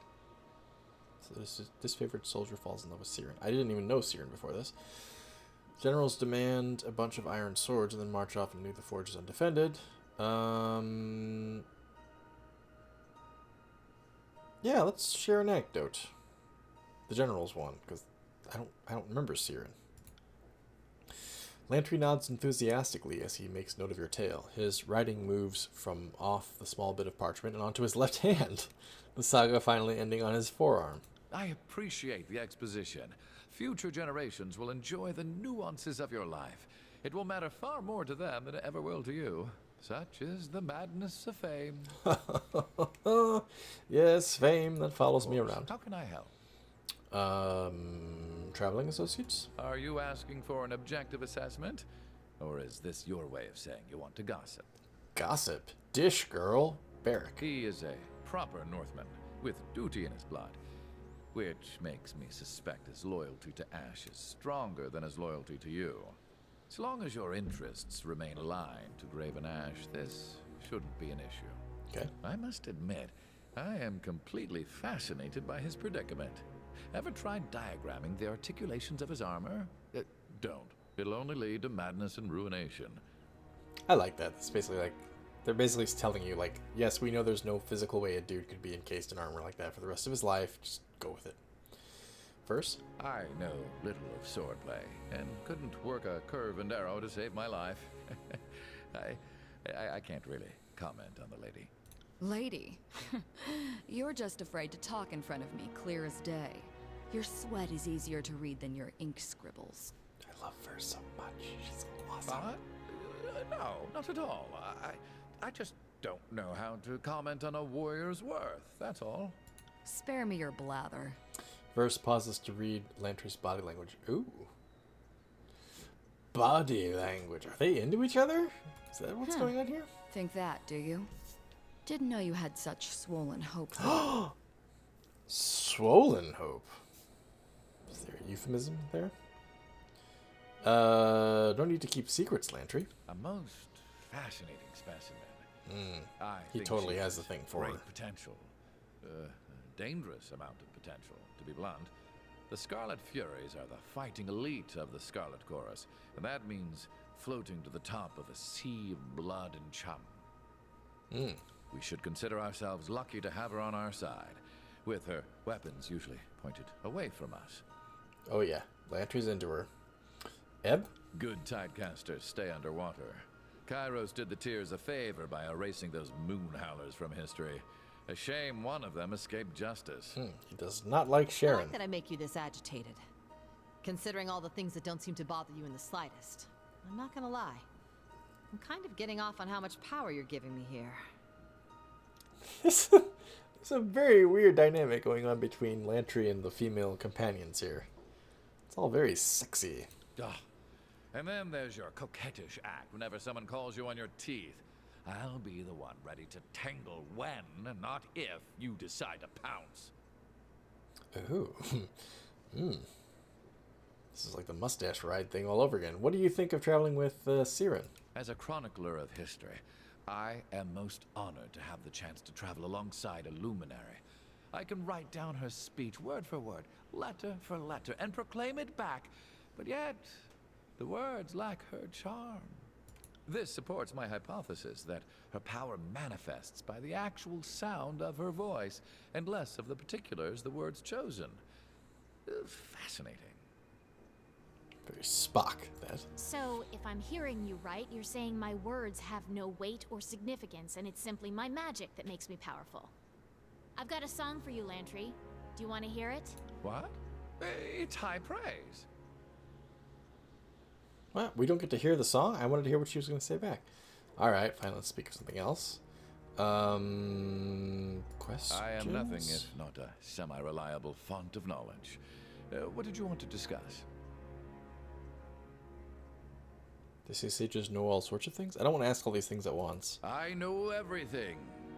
So this favored soldier falls in love with Siren. I didn't even know Siren before this. Generals demand a bunch of iron swords and then march off and leave the forges undefended. Yeah, let's share an anecdote. The general's one, because I don't remember Siren. Lantry nods enthusiastically as he makes note of your tale. His writing moves from off the small bit of parchment and onto his left hand, the saga finally ending on his forearm. I appreciate the exposition. Future generations will enjoy the nuances of your life. It will matter far more to them than it ever will to you. Such is the madness of fame. Yes, fame that follows me around. How can I help? Traveling associates? Are you asking for an objective assessment? Or is this your way of saying you want to gossip? Gossip? Dish girl? Barrack. He is a proper Northman, with duty in his blood. Which makes me suspect his loyalty to Ash is stronger than his loyalty to you. As long as your interests remain aligned to Graven Ash, this shouldn't be an issue. Okay. I must admit, I am completely fascinated by his predicament. Ever tried diagramming the articulations of his armor? Don't. It'll only lead to madness and ruination. I like that. It's basically like they're basically telling you like, yes, we know there's no physical way a dude could be encased in armor like that for the rest of his life. Just go with it. Verse. I know little of swordplay, and couldn't work a curve and arrow to save my life. I can't really comment on the lady. Lady, you're just afraid to talk in front of me, clear as day. Your sweat is easier to read than your ink scribbles. I love Verse so much. She's awesome. No, not at all. I just don't know how to comment on a warrior's worth, that's all. Spare me your blather. Verse pauses to read Lantry's body language. Ooh. Body language. Are they into each other? Is that what's going on here? Think that, do you? Didn't know you had such swollen hope. Swollen hope. Is there a euphemism there? Don't need to keep secrets, Lantry. A most fascinating specimen. He think totally she has the thing for great her. potential. A dangerous amount of potential, to be blunt. The Scarlet Furies are the fighting elite of the Scarlet Chorus, and that means floating to the top of a sea of blood and chum. We should consider ourselves lucky to have her on our side, with her weapons usually pointed away from us. Oh yeah, Lantry's into her. Ebb? Good tidecasters stay underwater. Kairos did the Tears a favor by erasing those moon howlers from history. A shame one of them escaped justice. He does not like I Sharon. like that I make you this agitated. Considering all the things that don't seem to bother you in the slightest. I'm not gonna lie. I'm kind of getting off on how much power you're giving me here. There's a very weird dynamic going on between Lantry and the female companions here. It's all very sexy. And then there's your coquettish act whenever someone calls you on your teeth. I'll be the one ready to tangle when, not if, you decide to pounce. Ooh. This is like the mustache ride thing all over again. What do you think of traveling with Siren? As a chronicler of history, I am most honored to have the chance to travel alongside a luminary. I can write down her speech word for word, letter for letter, and proclaim it back, but yet the words lack her charm. This supports my hypothesis that her power manifests by the actual sound of her voice, and less of the particulars the words chosen. Fascinating. Very Spock, that. So, if I'm hearing you right, you're saying my words have no weight or significance, and it's simply my magic that makes me powerful. I've got a song for you, Lantry. Do you want to hear it? What? It's high praise. Well, we don't get to hear the song. I wanted to hear what she was going to say back. All right, fine. Let's speak of something else. Questions? I am nothing if not a semi-reliable font of knowledge. What did you want to discuss? Does he say just know all sorts of things? I don't want to ask all these things at once. I know everything,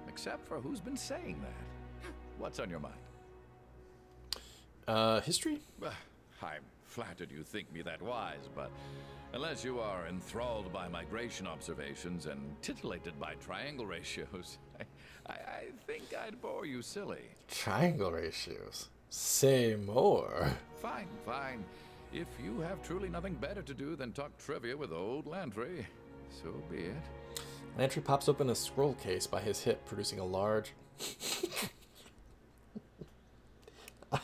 except for who's been saying that. What's on your mind? History? I'm flattered you think me that wise, but unless you are enthralled by migration observations and titillated by triangle ratios, I think I'd bore you silly. Triangle ratios. Say more. Fine, fine. If you have truly nothing better to do than talk trivia with old Lantry, so be it. Lantry pops open a scroll case by his hip, producing a large...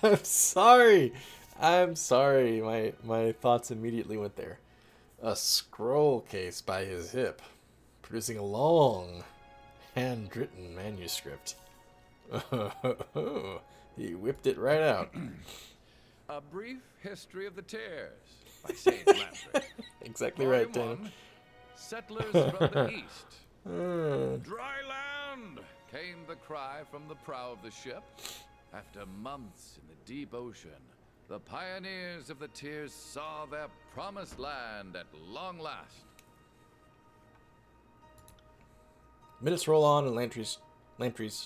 I'm sorry. My thoughts immediately went there. A scroll case by his hip, producing a long, handwritten manuscript. He whipped it right out. A Brief History of the Tears by Sage Lantry. Exactly Volume right, Dan. 1, Settlers from the East. Dry land, came the cry from the prow of the ship. After months in the deep ocean, the pioneers of the Tears saw their promised land at long last. Minutes roll on, and Lantry's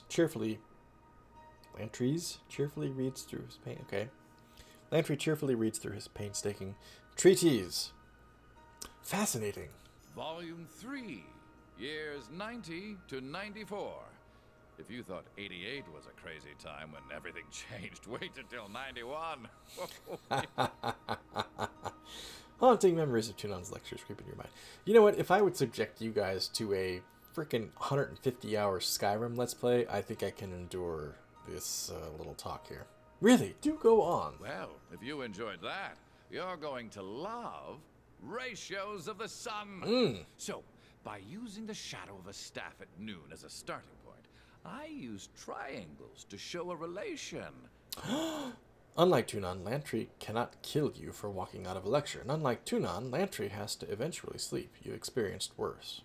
cheerfully reads through his pain. Okay. Lantry cheerfully reads through his painstaking treatise. Fascinating. Volume 3, years 90 to 94. If you thought 88 was a crazy time when everything changed, wait until 91. Haunting memories of Tunon's lectures creep in your mind. You know what? If I would subject you guys to a freaking 150-hour Skyrim Let's Play, I think I can endure this little talk here. Really, do go on. Well, if you enjoyed that, you're going to love Ratios of the Sun. So, by using the shadow of a staff at noon as a starting point, I use triangles to show a relation. Unlike Tunon, Lantry cannot kill you for walking out of a lecture. And unlike Tunon, Lantry has to eventually sleep. You experienced worse.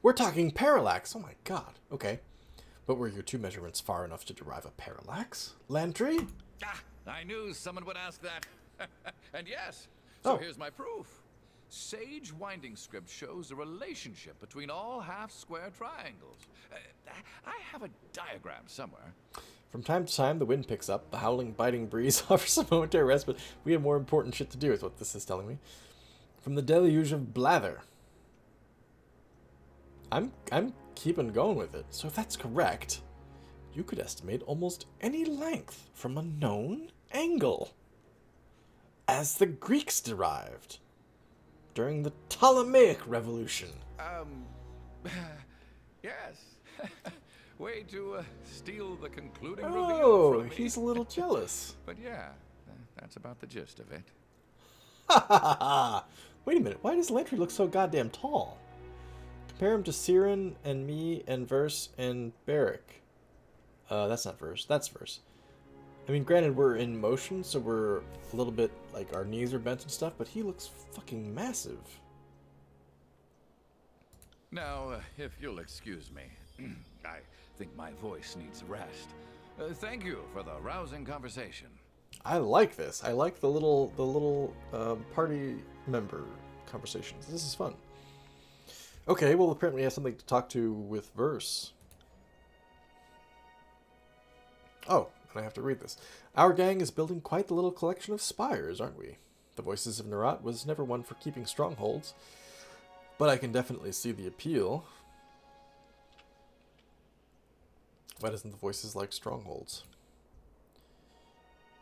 We're talking parallax! Oh my god. Okay. But were your two measurements far enough to derive a parallax? Lantry? Ah, I knew someone would ask that. And yes, so here's my proof. Sage Winding Script shows a relationship between all half-square triangles. I have a diagram somewhere. From time to time, the wind picks up. The howling, biting breeze offers a momentary respite. We have more important shit to do, is what this is telling me. From the deluge of blather. I'm keeping going with it. So if that's correct, you could estimate almost any length from a known angle. As the Greeks derived during the Ptolemaic Revolution. Yes. Way to steal the concluding Oh, reveal from me. he's a little jealous. But yeah, that's about the gist of it. Ha ha ha ha! Wait a minute, why does Lantry look so goddamn tall? Compare him to Siren and me and Verse and Barrick. That's not Verse, that's Verse. I mean, granted, we're in motion, so we're a little bit, like, our knees are bent and stuff, but he looks fucking massive. Now, if you'll excuse me, I think my voice needs rest. Thank you for the rousing conversation. I like this. I like the little party member conversations. This is fun. Okay, well, apparently we have something to talk to with Verse. Oh, and I have to read this. Our gang is building quite the little collection of spires, aren't we? The Voices of Nerat was never one for keeping strongholds, but I can definitely see the appeal. Why doesn't the Voices like strongholds?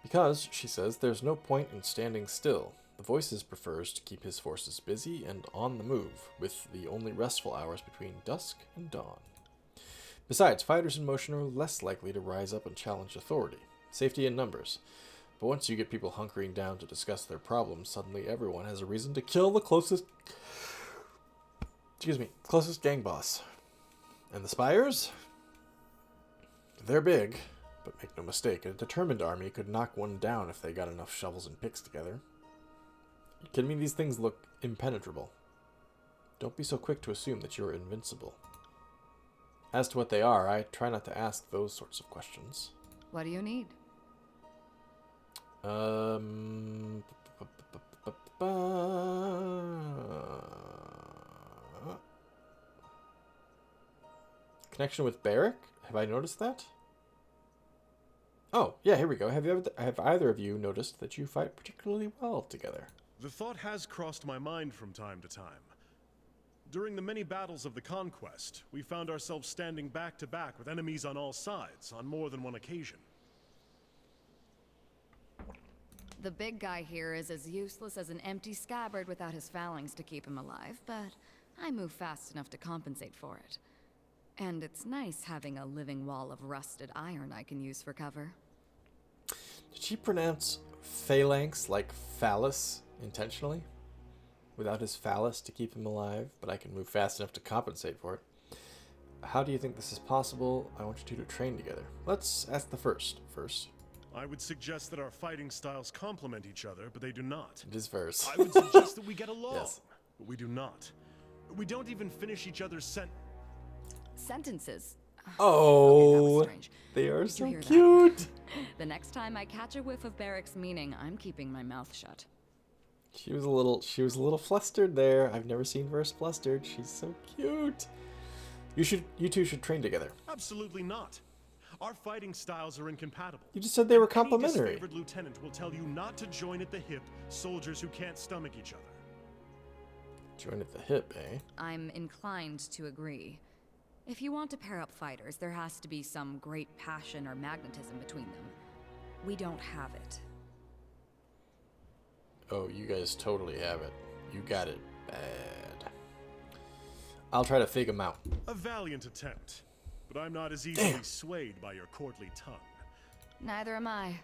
Because, she says, there's no point in standing still. The Voices prefers to keep his forces busy and on the move, with the only restful hours between dusk and dawn. Besides, fighters in motion are less likely to rise up and challenge authority. Safety in numbers. But once you get people hunkering down to discuss their problems, suddenly everyone has a reason to kill the closest gang boss. And the Spires? They're big, but make no mistake, a determined army could knock one down if they got enough shovels and picks together. You kidding me? These things look impenetrable. Don't be so quick to assume that you're invincible. As to what they are, I try not to ask those sorts of questions. What do you need? Connection with Barrick? Have I noticed that? Oh, yeah, here we go. Have either of you noticed that you fight particularly well together? The thought has crossed my mind from time to time. During the many battles of the Conquest, we found ourselves standing back to back with enemies on all sides on more than one occasion. The big guy here is as useless as an empty scabbard without his phalanx to keep him alive, but I move fast enough to compensate for it. And it's nice having a living wall of rusted iron I can use for cover. Did she pronounce phalanx like phallus intentionally? Without his phallus to keep him alive, but I can move fast enough to compensate for it. How do you think this is possible? I want you two to train together. Let's ask the first. I would suggest that our fighting styles complement each other, but they do not. It is Verse. I would suggest that we get along, Yes. but we do not. We don't even finish each other's Sentences. Oh, Okay, that was strange. they are Did you so hear that? cute. The next time I catch a whiff of Barrick's meaning, I'm keeping my mouth shut. She was a little flustered there. I've never seen Verse flustered. She's so cute. You two should train together. Absolutely not. Our fighting styles are incompatible. You just said they were Any complementary. disfavored lieutenant will tell you not to join at the hip soldiers who can't stomach each other. Join at the hip, eh? I'm inclined to agree. If you want to pair up fighters, there has to be some great passion or magnetism between them. We don't have it. Oh, you guys totally have it. You got it bad. I'll try to fake him out. A valiant attempt, but I'm not as easily swayed by your courtly tongue. Neither am I.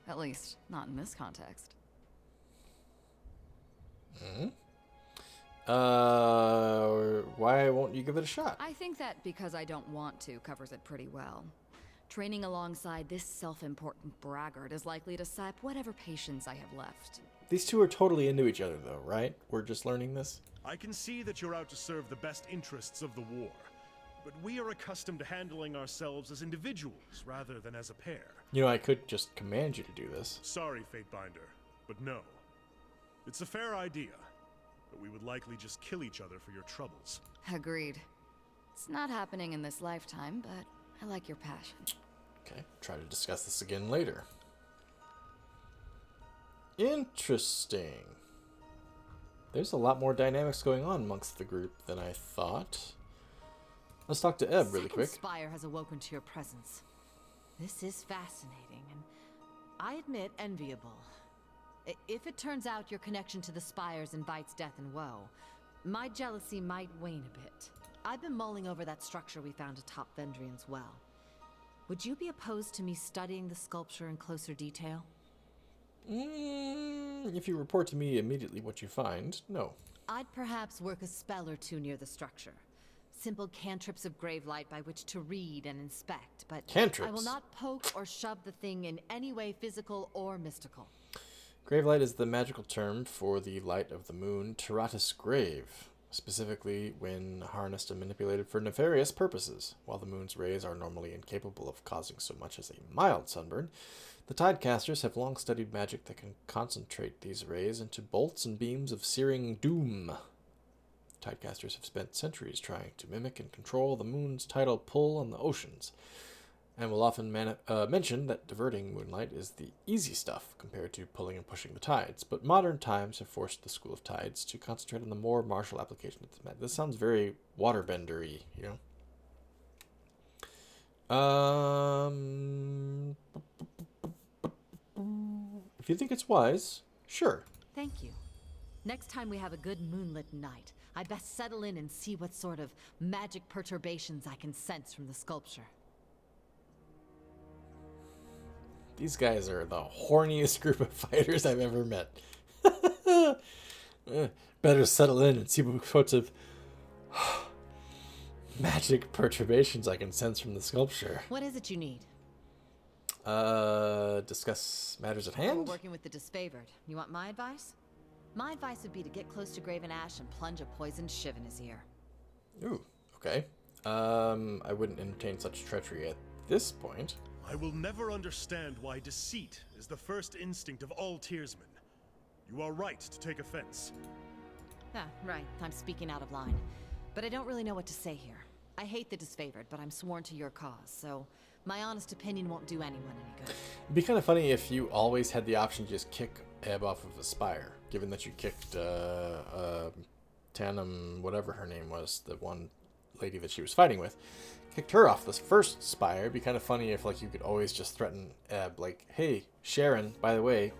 At least, not in this context. Why won't you give it a shot? I think that because I don't want to covers it pretty well. Training alongside this self-important braggart is likely to sap whatever patience I have left. These two are totally into each other, though, right? We're just learning this. I can see that you're out to serve the best interests of the war, but we are accustomed to handling ourselves as individuals rather than as a pair. You know, I could just command you to do this. Sorry, Fatebinder, but no. It's a fair idea, but we would likely just kill each other for your troubles. Agreed. It's not happening in this lifetime, but I like your passion. Okay, try to discuss this again later. Interesting. There's a lot more dynamics going on amongst the group than I thought. Let's talk to Ebb really quick. Spire has awoken to your presence. This is fascinating, and I admit enviable. If it turns out your connection to the Spires invites death and woe, my jealousy might wane a bit. I've been mulling over that structure we found atop Vendrian's well. Would you be opposed to me studying the sculpture in closer detail? If you report to me immediately what you find, no. I'd perhaps work a spell or two near the structure. Simple cantrips of grave light by which to read and inspect, but Cantrips? I will not poke or shove the thing in any way physical or mystical. Gravelight is the magical term for the light of the moon, Tiratus Grave, specifically when harnessed and manipulated for nefarious purposes. While the moon's rays are normally incapable of causing so much as a mild sunburn, the Tidecasters have long studied magic that can concentrate these rays into bolts and beams of searing doom. Tidecasters have spent centuries trying to mimic and control the moon's tidal pull on the oceans, and will often mention that diverting moonlight is the easy stuff compared to pulling and pushing the tides. But modern times have forced the School of Tides to concentrate on the more martial application of the This sounds very waterbender-y, you know? If you think it's wise, sure. Thank you. Next time we have a good moonlit night, I'd best settle in and see what sort of magic perturbations I can sense from the sculpture. These guys are the horniest group of fighters I've ever met. Better settle in and see what sorts of magic perturbations I can sense from the sculpture. What is it you need? Discuss matters at We're hand? working with the disfavored. You want my advice? My advice would be to get close to Graven Ash and plunge a poisoned shiv in his ear. Ooh, okay. I wouldn't entertain such treachery at this point. I will never understand why deceit is the first instinct of all Tearsmen. You are right to take offense. Ah, right. I'm speaking out of line. But I don't really know what to say here. I hate the disfavored, but I'm sworn to your cause, so my honest opinion won't do anyone any good. It'd be kind of funny if you always had the option to just kick Ebb off of the Spire, given that you kicked Tanum, whatever her name was, the one lady that she was fighting with, kicked her off this first Spire. It'd be kind of funny if like you could always just threaten Ebb, like, hey, Sharon, by the way,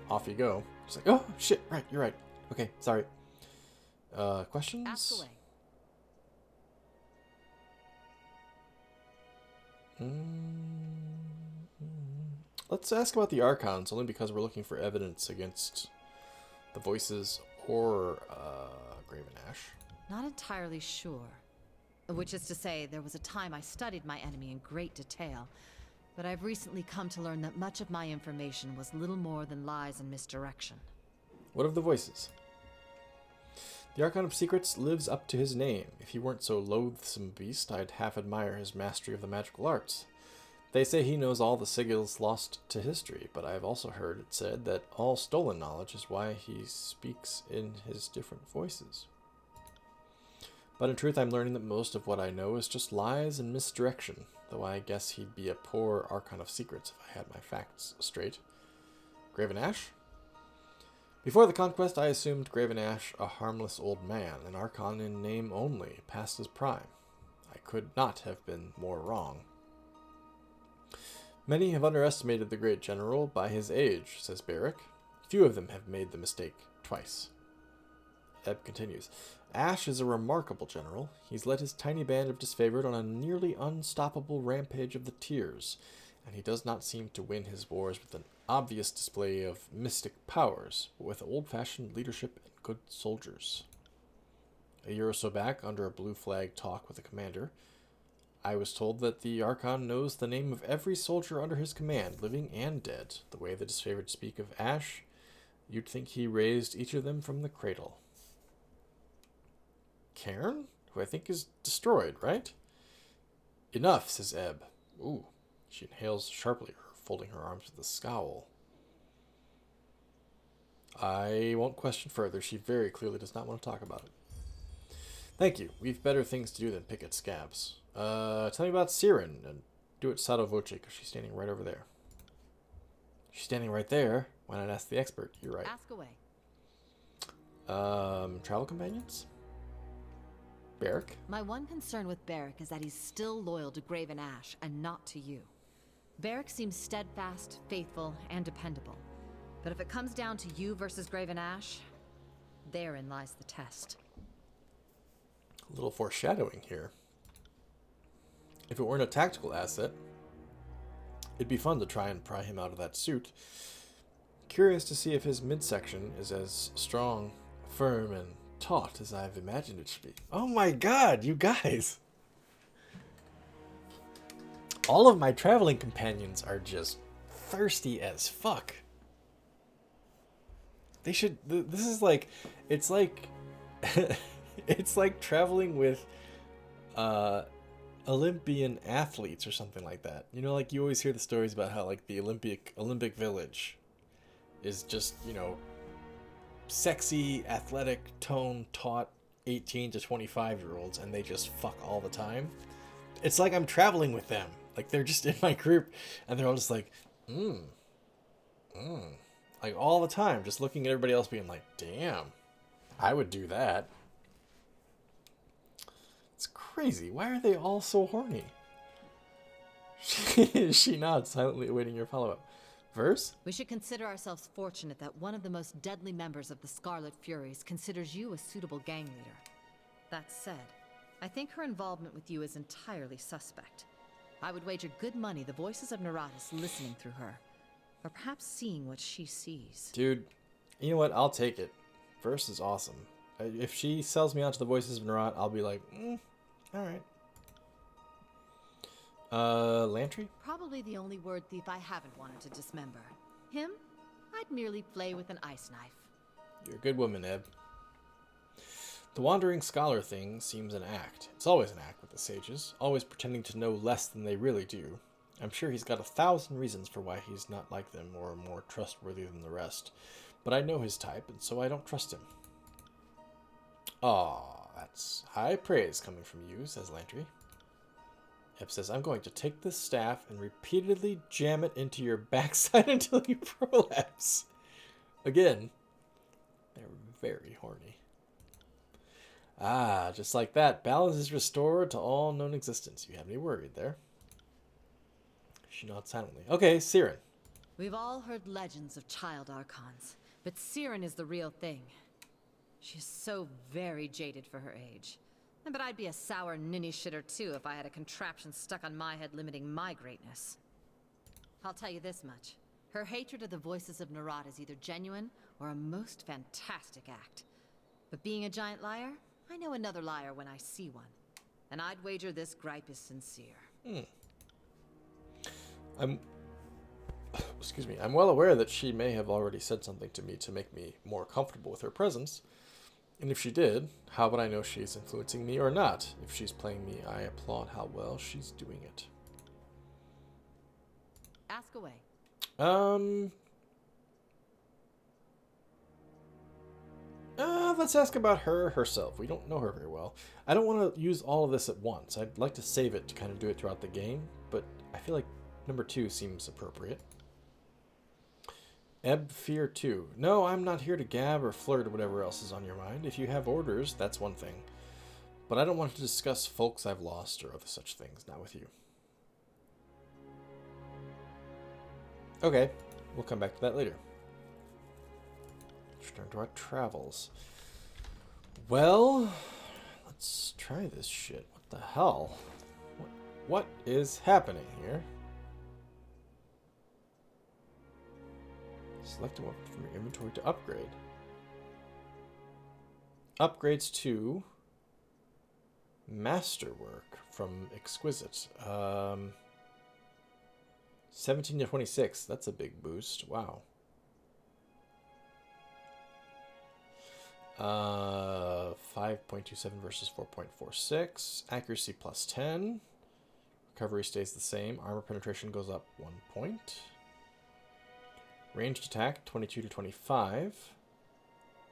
off you go. She's like, oh, shit, right, you're right. Okay, sorry. Questions? Ask away. Let's ask about the Archons, only because we're looking for evidence against the Voices or Graven Ash. Not entirely sure. Which is to say, there was a time I studied my enemy in great detail, but I've recently come to learn that much of my information was little more than lies and misdirection. What of the Voices? The Archon of Secrets lives up to his name. If he weren't so loathsome beast, I'd half admire his mastery of the magical arts. They say he knows all the sigils lost to history, but I've also heard it said that all stolen knowledge is why he speaks in his different voices. But in truth, I'm learning that most of what I know is just lies and misdirection, though I guess he'd be a poor Archon of Secrets if I had my facts straight. Graven Ash? Before the conquest, I assumed Graven Ash a harmless old man, an Archon in name only, past his prime. I could not have been more wrong. Many have underestimated the great general by his age, says Barrick. Few of them have made the mistake twice. Ebb continues. Ash is a remarkable general. He's led his tiny band of disfavored on a nearly unstoppable rampage of the tears, and he does not seem to win his wars with an obvious display of mystic powers, but with old-fashioned leadership and good soldiers. A year or so back, under a blue flag talk with a commander, I was told that the Archon knows the name of every soldier under his command, living and dead. The way the disfavored speak of Ash, you'd think he raised each of them from the cradle. Cairn, who I think is destroyed, right? Enough, says Ebb. Ooh, she inhales sharply, folding her arms with a scowl. I won't question further. She very clearly does not want to talk about it. Thank you. We've better things to do than pick at scabs. Tell me about Siren, and do it sotto voce, because she's standing right over there. She's standing right there. Why not ask the expert? You're right. Ask away. Travel companions? Barrick? My one concern with Barrick is that he's still loyal to Graven Ash, and not to you. Barrick seems steadfast, faithful, and dependable. But if it comes down to you versus Graven Ash, therein lies the test. A little foreshadowing here. If it weren't a tactical asset, it'd be fun to try and pry him out of that suit. Curious to see if his midsection is as strong, firm, and taut as I've imagined it should be. Oh my god, you guys! All of my traveling companions are just thirsty as fuck. They should... This is like... It's like... it's like traveling with... Olympian athletes or something like that. You know, like you always hear the stories about how like the Olympic Village is just, you know, sexy, athletic, tone, taut 18 to 25-year-olds, and they just fuck all the time. It's like I'm traveling with them. Like they're just in my group, and they're all just like, like all the time, just looking at everybody else being like, damn, I would do that. It's crazy. Why are they all so horny? She nods, silently awaiting your follow-up. Verse? We should consider ourselves fortunate that one of the most deadly members of the Scarlet Furies considers you a suitable gang leader. That said, I think her involvement with you is entirely suspect. I would wager good money the voices of Neratis listening through her, or perhaps seeing what she sees. Dude, you know what? I'll take it. Verse is awesome. If she sells me out to the voices of Nerat, I'll be like, alright. Lantry? Probably the only word thief I haven't wanted to dismember. Him? I'd merely flay with an ice knife. You're a good woman, Ebb. The wandering scholar thing seems an act. It's always an act with the sages, always pretending to know less than they really do. I'm sure he's got 1,000 reasons for why he's not like them or more trustworthy than the rest. But I know his type, and so I don't trust him. Aw, that's high praise coming from you, says Lantry. Ebb says, I'm going to take this staff and repeatedly jam it into your backside until you prolapse. Again, they're very horny. Ah, just like that, balance is restored to all known existence. You have me worried there. She nods silently. Okay, Siren. We've all heard legends of child archons, but Siren is the real thing. She's so very jaded for her age. But I'd be a sour ninny shitter too if I had a contraption stuck on my head limiting my greatness. I'll tell you this much. Her hatred of the voices of Nerat is either genuine or a most fantastic act. But being a giant liar, I know another liar when I see one. And I'd wager this gripe is sincere. Excuse me. I'm well aware that she may have already said something to me to make me more comfortable with her presence. And if she did, how would I know she's influencing me or not? If she's playing me, I applaud how well she's doing it. Ask away. Let's ask about her herself. We don't know her very well. I don't want to use all of this at once. I'd like to save it to kind of do it throughout the game, but I feel like number 2 seems appropriate. Ebb Fear 2. No, I'm not here to gab or flirt or whatever else is on your mind. If you have orders, that's one thing. But I don't want to discuss folks I've lost or other such things, not with you. Okay, we'll come back to that later. Return to our travels. Well, let's try this shit. What the hell? What is happening here? Select a weapon from your inventory to upgrade. Upgrades to Masterwork from Exquisite. 17 to 26. That's a big boost. Wow. 5.27 versus 4.46. Accuracy plus 10. Recovery stays the same. Armor penetration goes up 1 point. Ranged attack 22 to 25.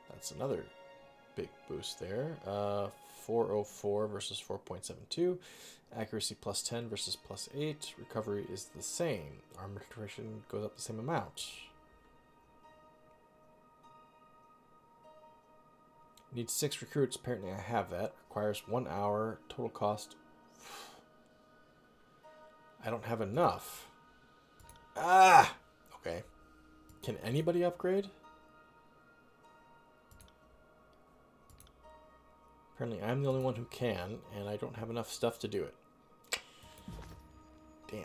That's another big boost there. 404 versus 4.72. Accuracy plus 10 versus plus 8. Recovery is the same. Armor penetration goes up the same amount. Need 6 recruits. Apparently I have that. Requires 1 hour. Total cost. I don't have enough. Ah! Okay. Can anybody upgrade? Apparently I'm the only one who can, and I don't have enough stuff to do it. Damn.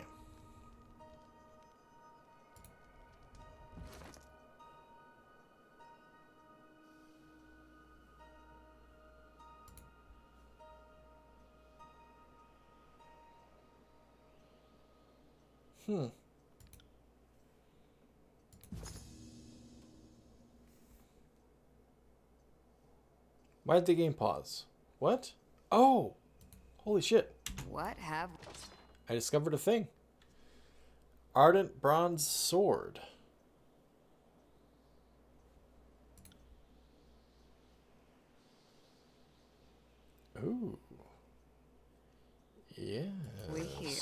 Why did the game pause? What? Oh! Holy shit. What have... I discovered a thing. Ardent bronze sword. Ooh. Yes. We hear.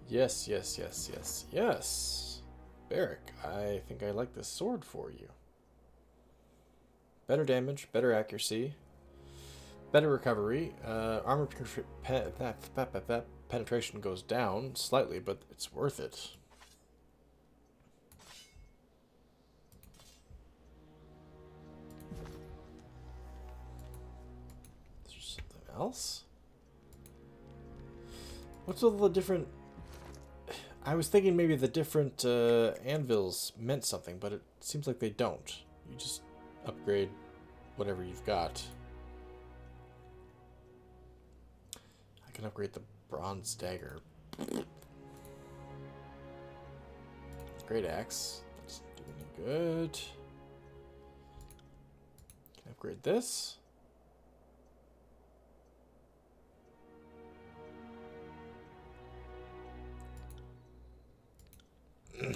Yes, yes, yes, yes, yes. Barrick, I think I like this sword for you. Better damage, better accuracy, better recovery. Armor penetration goes down slightly, but it's worth it. Is there something else? What's all the different... I was thinking maybe the different anvils meant something, but it seems like they don't. You just upgrade whatever you've got. I can upgrade the bronze dagger. Great axe. That's doing me good. Can I upgrade this? Okay,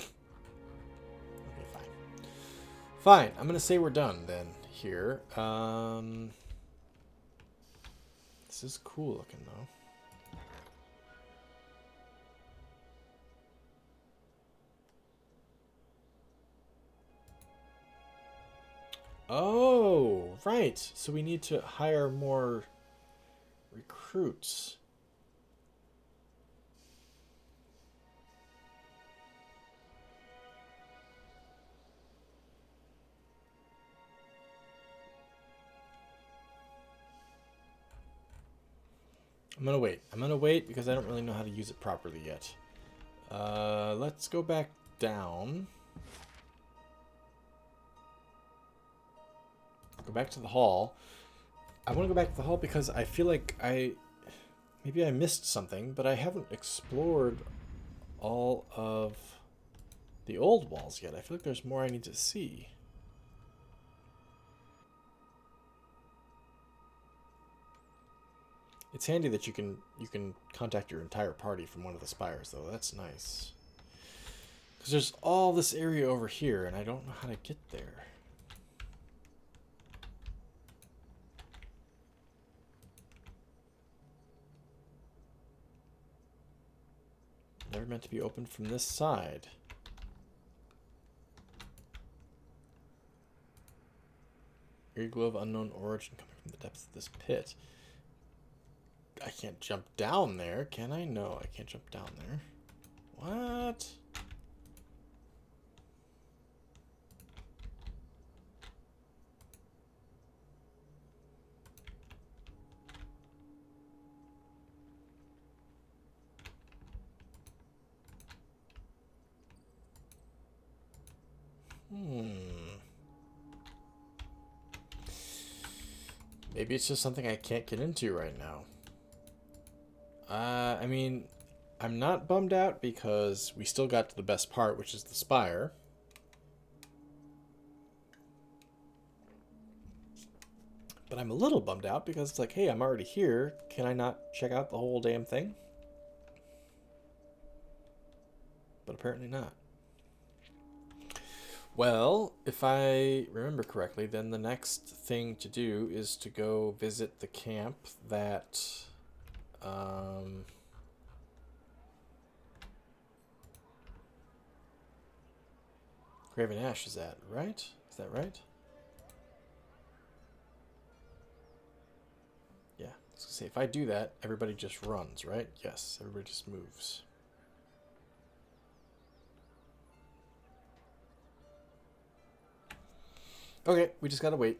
fine. Fine, I'm gonna say we're done then here. This is cool looking though. Oh, right. So we need to hire more recruits. I'm gonna wait. I'm gonna wait because I don't really know how to use it properly yet. Let's go back down. Go back to the hall. I want to go back to the hall because I feel like maybe I missed something, but I haven't explored all of the old walls yet. I feel like there's more I need to see. It's handy that you can contact your entire party from one of the spires, though. That's nice. Because there's all this area over here, and I don't know how to get there. Never meant to be opened from this side. Eerie glow of unknown origin coming from the depths of this pit. I can't jump down there, can I? No, I can't jump down there. What? Maybe it's just something I can't get into right now. I mean, I'm not bummed out because we still got to the best part, which is the Spire. But I'm a little bummed out because it's like, hey, I'm already here. Can I not check out the whole damn thing? But apparently not. Well, if I remember correctly, then the next thing to do is to go visit the camp that... Graven Ash is at, right? Is that right? Yeah, I was gonna say, if I do that, everybody just runs, right? Yes, everybody just moves. Okay, we just gotta wait.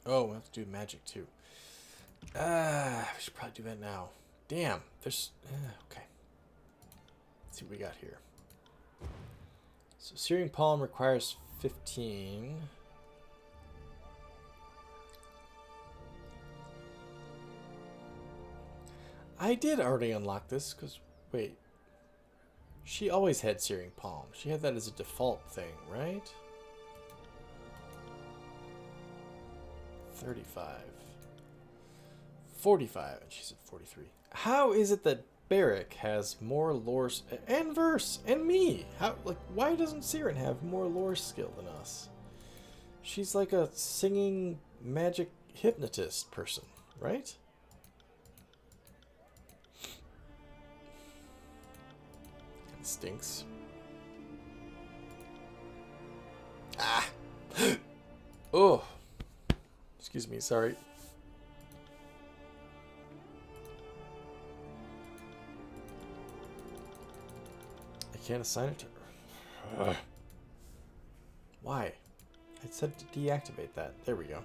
Oh, we have to do magic too. We should probably do that now. Damn, there's... okay. Let's see what we got here. So, Searing Palm requires 15. I did already unlock this, because... Wait. She always had Searing Palm. She had that as a default thing, right? 35. 45, and she's at 43. How is it that Barrick has more lore and verse and me? How, like, why doesn't Siren have more lore skill than us? She's like a singing magic hypnotist person, right? It stinks. Ah. Oh. Excuse me, sorry. I can't assign it to her. Why? I said to deactivate that. There we go.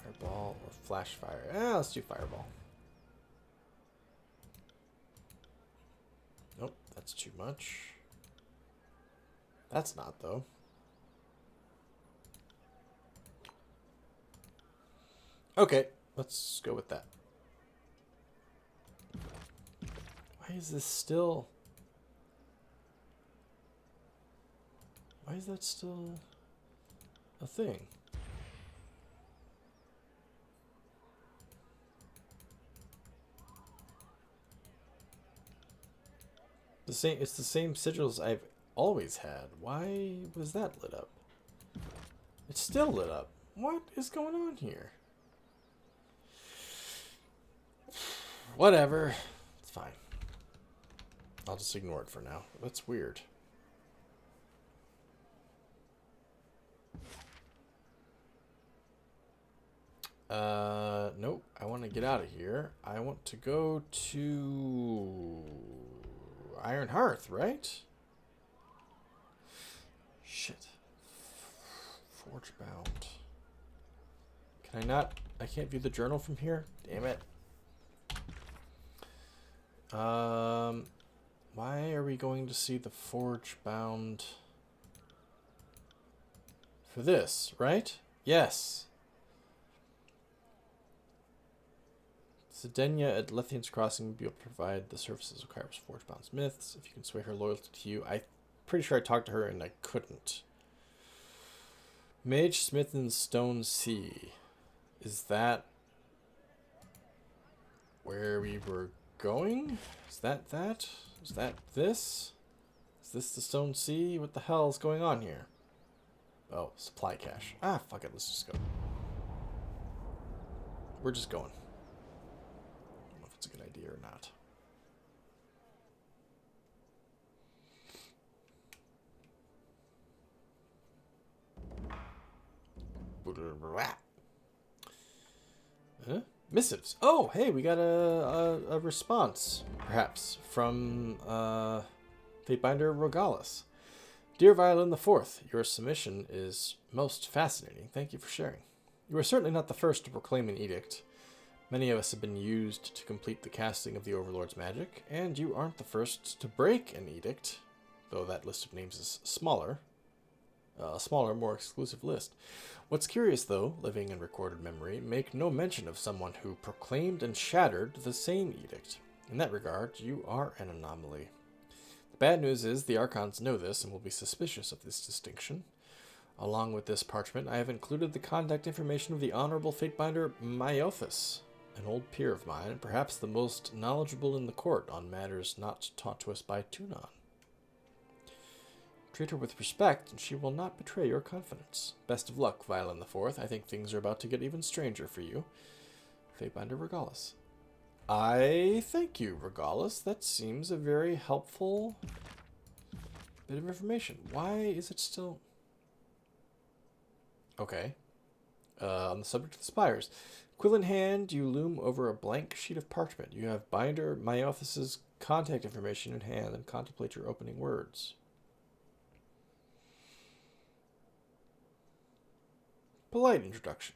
Fireball or flash fire? Let's do fireball. Nope, that's too much. That's not, though. Okay, let's go with that. Why is this still... Why is that still a thing? It's the same sigils I've always had. Why was that lit up? It's still lit up. What is going on here? Whatever. It's fine. I'll just ignore it for now. That's weird. Nope. I want to get out of here. I want to go to Iron Hearth, right? Shit. Forge bound. Can I not? I can't view the journal from here? Damn it. Why are we going to see the forge bound for this, right? Yes. Sedenia at Lethian's Crossing will be able to provide the services of Kairos forge-bound smiths. If you can sway her loyalty to you. I'm pretty sure I talked to her and I couldn't. Mage Smith in Stone Sea. Is that where we were going? Is that that? Is that this? Is this the Stone Sea? What the hell is going on here? Oh, supply cache. Ah, fuck it. Let's just go. We're just going. It's a good idea or not. Missives. Oh, hey, we got a response, perhaps, from Fatebinder Rogalis. Dear Violin the Fourth, your submission is most fascinating. Thank you for sharing. You are certainly not the first to proclaim an edict. Many of us have been used to complete the casting of the Overlord's magic, and you aren't the first to break an edict, though that list of names is smaller. A smaller, more exclusive list. What's curious, though, living in recorded memory, make no mention of someone who proclaimed and shattered the same edict. In that regard, you are an anomaly. The bad news is the Archons know this and will be suspicious of this distinction. Along with this parchment, I have included the contact information of the Honorable Fatebinder Myothus, an old peer of mine, and perhaps the most knowledgeable in the court on matters not taught to us by Tunon. Treat her with respect, and she will not betray your confidence. Best of luck, Violin the Fourth. I think things are about to get even stranger for you. Fatebinder Regalis. I thank you, Regalis. That seems a very helpful bit of information. Why is it still... Okay. On the subject of the spires. Quill in hand, you loom over a blank sheet of parchment. You have Binder Myothus's contact information in hand and contemplate your opening words. Polite introduction.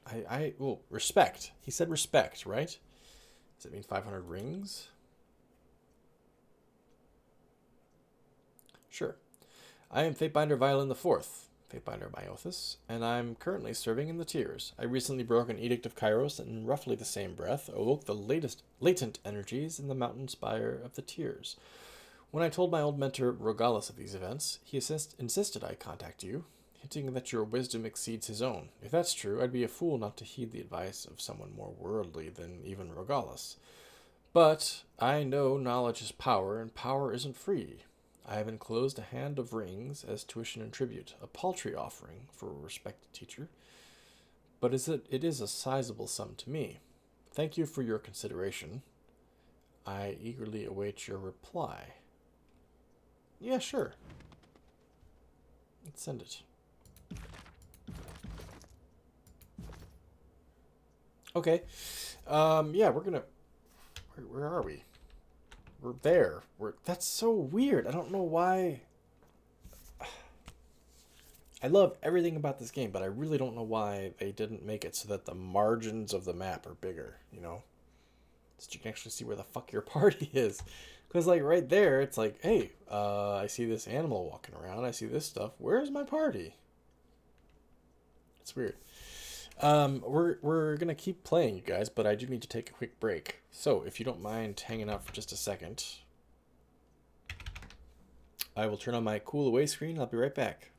Well, respect. He said respect, right? Does it mean 500 rings? Sure. I am Fatebinder Violin the Fourth, Fatebinder Myothus, and I'm currently serving in the Tiers. I recently broke an Edict of Kairos and in roughly the same breath awoke the latent energies in the mountain spire of the Tiers. When I told my old mentor Regalis of these events, he insisted I contact you, hinting that your wisdom exceeds his own. If that's true, I'd be a fool not to heed the advice of someone more worldly than even Regalis. But I know knowledge is power, and power isn't free. I have enclosed a hand of rings as tuition and tribute, a paltry offering for a respected teacher, but it is a sizable sum to me. Thank you for your consideration. I eagerly await your reply. Yeah, sure. Let's send it. Okay. Yeah, we're gonna... Where are we? We're there. That's so weird. I don't know why... I love everything about this game, but I really don't know why they didn't make it so that the margins of the map are bigger, you know? So you can actually see where the fuck your party is. Because, like, right there, it's like, hey, I see this animal walking around. I see this stuff. Where's my party? It's weird. We're gonna keep playing, you guys, but I do need to take a quick break. So, if you don't mind hanging out for just a second, I will turn on my cool away screen. I'll be right back.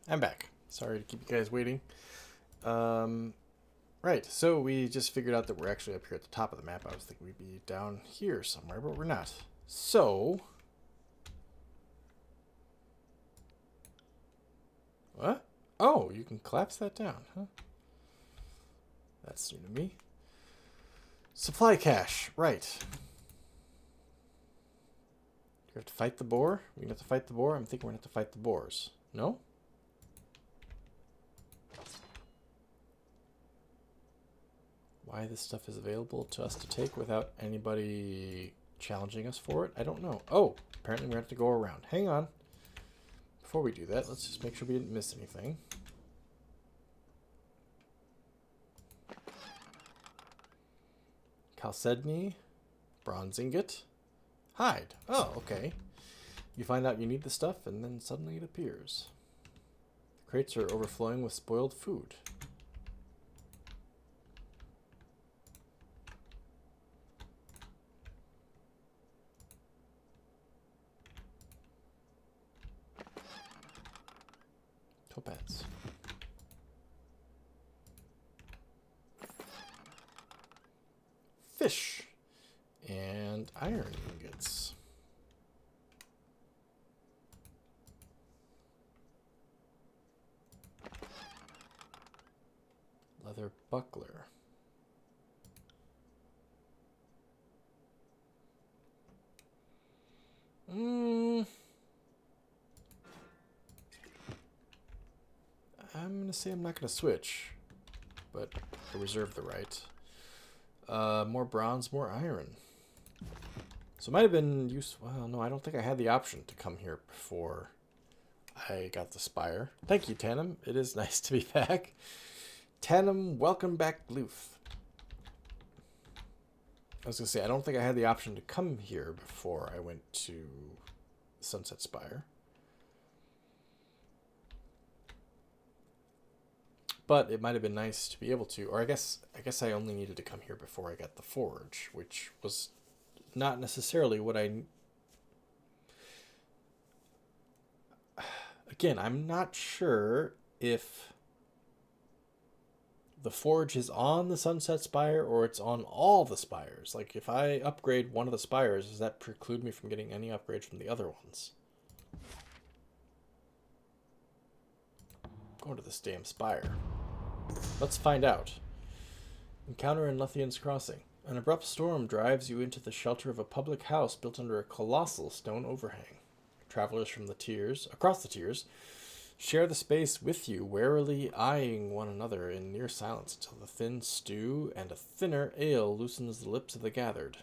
I'm back. Sorry to keep you guys waiting. Right, so we just figured out that we're actually up here at the top of the map. I was thinking we'd be down here somewhere, but we're not. So... What? Oh, you can collapse that down, huh? That's new to me. Supply cache, right. You have to fight the boar? We gonna have to fight the boar? I'm thinking we're gonna have to fight the boars. No? Why this stuff is available to us to take without anybody challenging us for it? I don't know. Oh, apparently we have to go around. Hang on. Before we do that, let's just make sure we didn't miss anything. Chalcedony, bronze ingot, hide. Oh, okay. You find out you need the stuff, and then suddenly it appears. The crates are overflowing with spoiled food. Topaz. Fish. And iron ingots. Leather buckler. I'm going to say I'm not going to switch, but I reserve the right. More bronze, more iron. So it might have been useful. Well, no, I don't think I had the option to come here before I got the Spire. Thank you, Tanim. It is nice to be back. Tanim, welcome back, Loof. I was going to say, I don't think I had the option to come here before I went to Sunset Spire. But it might have been nice to be able to, or I guess I only needed to come here before I got the forge, which was not necessarily what I... Again, I'm not sure if the forge is on the Sunset Spire or it's on all the spires. Like, if I upgrade one of the spires, does that preclude me from getting any upgrades from the other ones? Going to this damn spire. Let's find out. Encounter in Luthian's Crossing. An abrupt storm drives you into the shelter of a public house built under a colossal stone overhang. Travelers from the tiers, across the tiers, share the space with you, warily eyeing one another in near silence until the thin stew and a thinner ale loosens the lips of the gathered.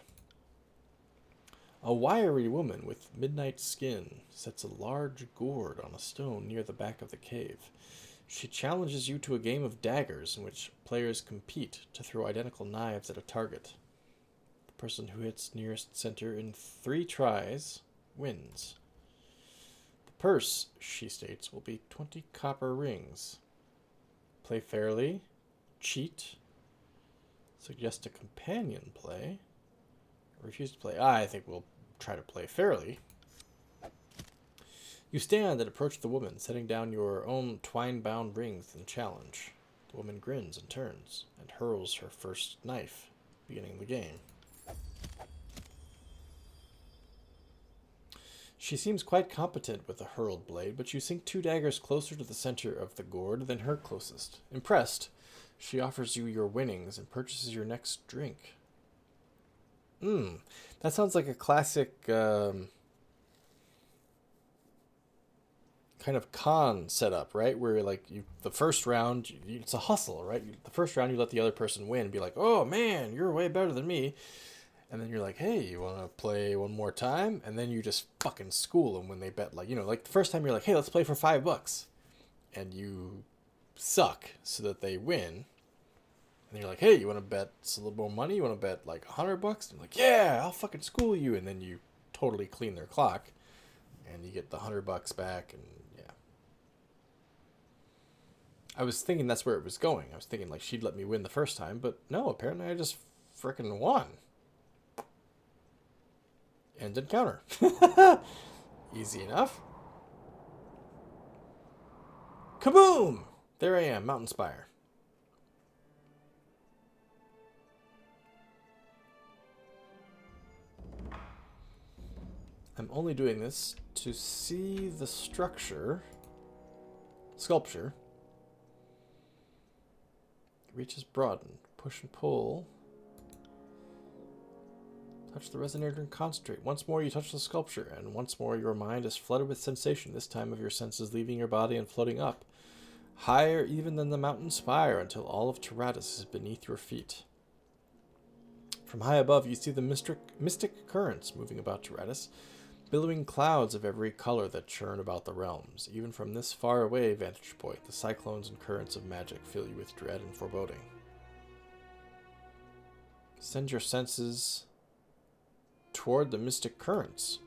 A wiry woman with midnight skin sets a large gourd on a stone near the back of the cave. She challenges you to a game of daggers in which players compete to throw identical knives at a target. The person who hits nearest center in 3 tries wins. The purse, she states, will be 20 copper rings. Play fairly, cheat, suggest a companion play, refuse to play. I think we'll try to play fairly. You stand and approach the woman, setting down your own twine-bound rings in challenge. The woman grins and turns, and hurls her first knife, beginning the game. She seems quite competent with a hurled blade, but you sink 2 daggers closer to the center of the gourd than her closest. Impressed, she offers you your winnings and purchases your next drink. That sounds like a classic... kind of con setup, right? Where like the first round, it's a hustle, right? The first round you let the other person win, be like, oh man, you're way better than me. And then you're like, hey, you want to play one more time? And then you just fucking school them when they bet, like, like the first time you're like, hey, let's play for $5. And you suck so that they win. And you're like, hey, you want to bet a little more money? You want to bet like $100? And I'm like, yeah, I'll fucking school you. And then you totally clean their clock. And you get the $100 back, and yeah. I was thinking that's where it was going. I was thinking like she'd let me win the first time, but no, apparently I just frickin' won. End encounter. Easy enough. Kaboom! There I am, Mountain Spire. I'm only doing this to see the sculpture. Reach is broadened. Push and pull. Touch the resonator and concentrate. Once more you touch the sculpture, and once more your mind is flooded with sensation, this time of your senses leaving your body and floating up, higher even than the mountain spire, until all of Tyrannis is beneath your feet. From high above you see the mystic currents moving about Tyrannis, billowing clouds of every color that churn about the realms. Even from this far away vantage point, the cyclones and currents of magic fill you with dread and foreboding. Send your senses toward the mystic currents.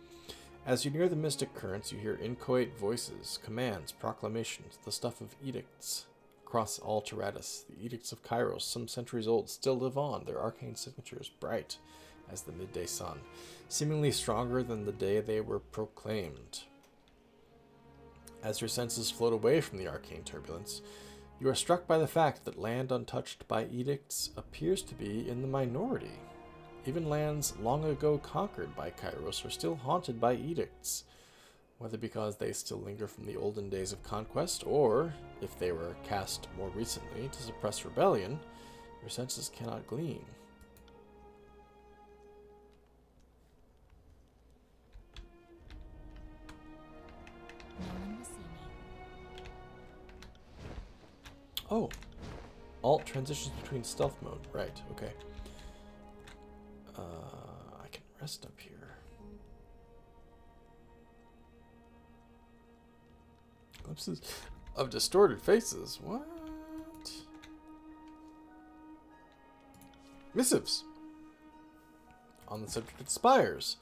As you near the mystic currents, you hear inchoate voices, commands, proclamations, the stuff of edicts. Across all Tyrannis, the edicts of Kairos, some centuries old, still live on, their arcane signatures bright as the midday sun, seemingly stronger than the day they were proclaimed. As your senses float away from the arcane turbulence, you are struck by the fact that land untouched by edicts appears to be in the minority. Even lands long ago conquered by Kairos are still haunted by edicts, whether because they still linger from the olden days of conquest, or, if they were cast more recently to suppress rebellion, your senses cannot glean. No one will see me. Oh. Alt transitions between stealth mode. Right, okay. I can rest up here. Glimpses of distorted faces. What? Missives. On the subject of spires.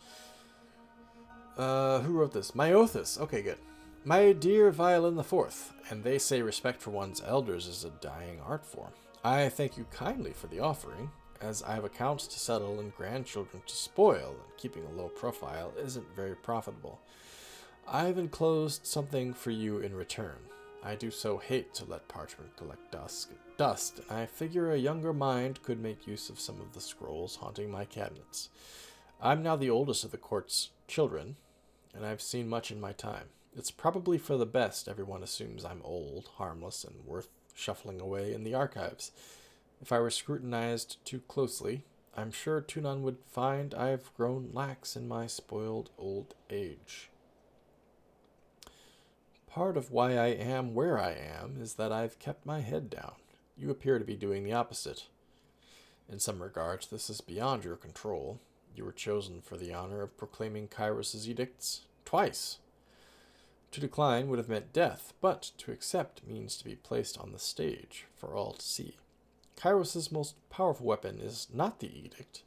Who wrote this? Myothis. Okay, good. My dear Violin the Fourth, and they say respect for one's elders is a dying art form. I thank you kindly for the offering, as I have accounts to settle and grandchildren to spoil, and keeping a low profile isn't very profitable. I have enclosed something for you in return. I do so hate to let parchment collect dust, and I figure a younger mind could make use of some of the scrolls haunting my cabinets. I'm now the oldest of the court's children, and I've seen much in my time. It's probably for the best everyone assumes I'm old, harmless, and worth shuffling away in the archives. If I were scrutinized too closely, I'm sure Tunon would find I've grown lax in my spoiled old age. Part of why I am where I am is that I've kept my head down. You appear to be doing the opposite. In some regards, this is beyond your control. You were chosen for the honor of proclaiming Kairos' edicts twice. To decline would have meant death, but to accept means to be placed on the stage for all to see. Kairos' most powerful weapon is not the edict.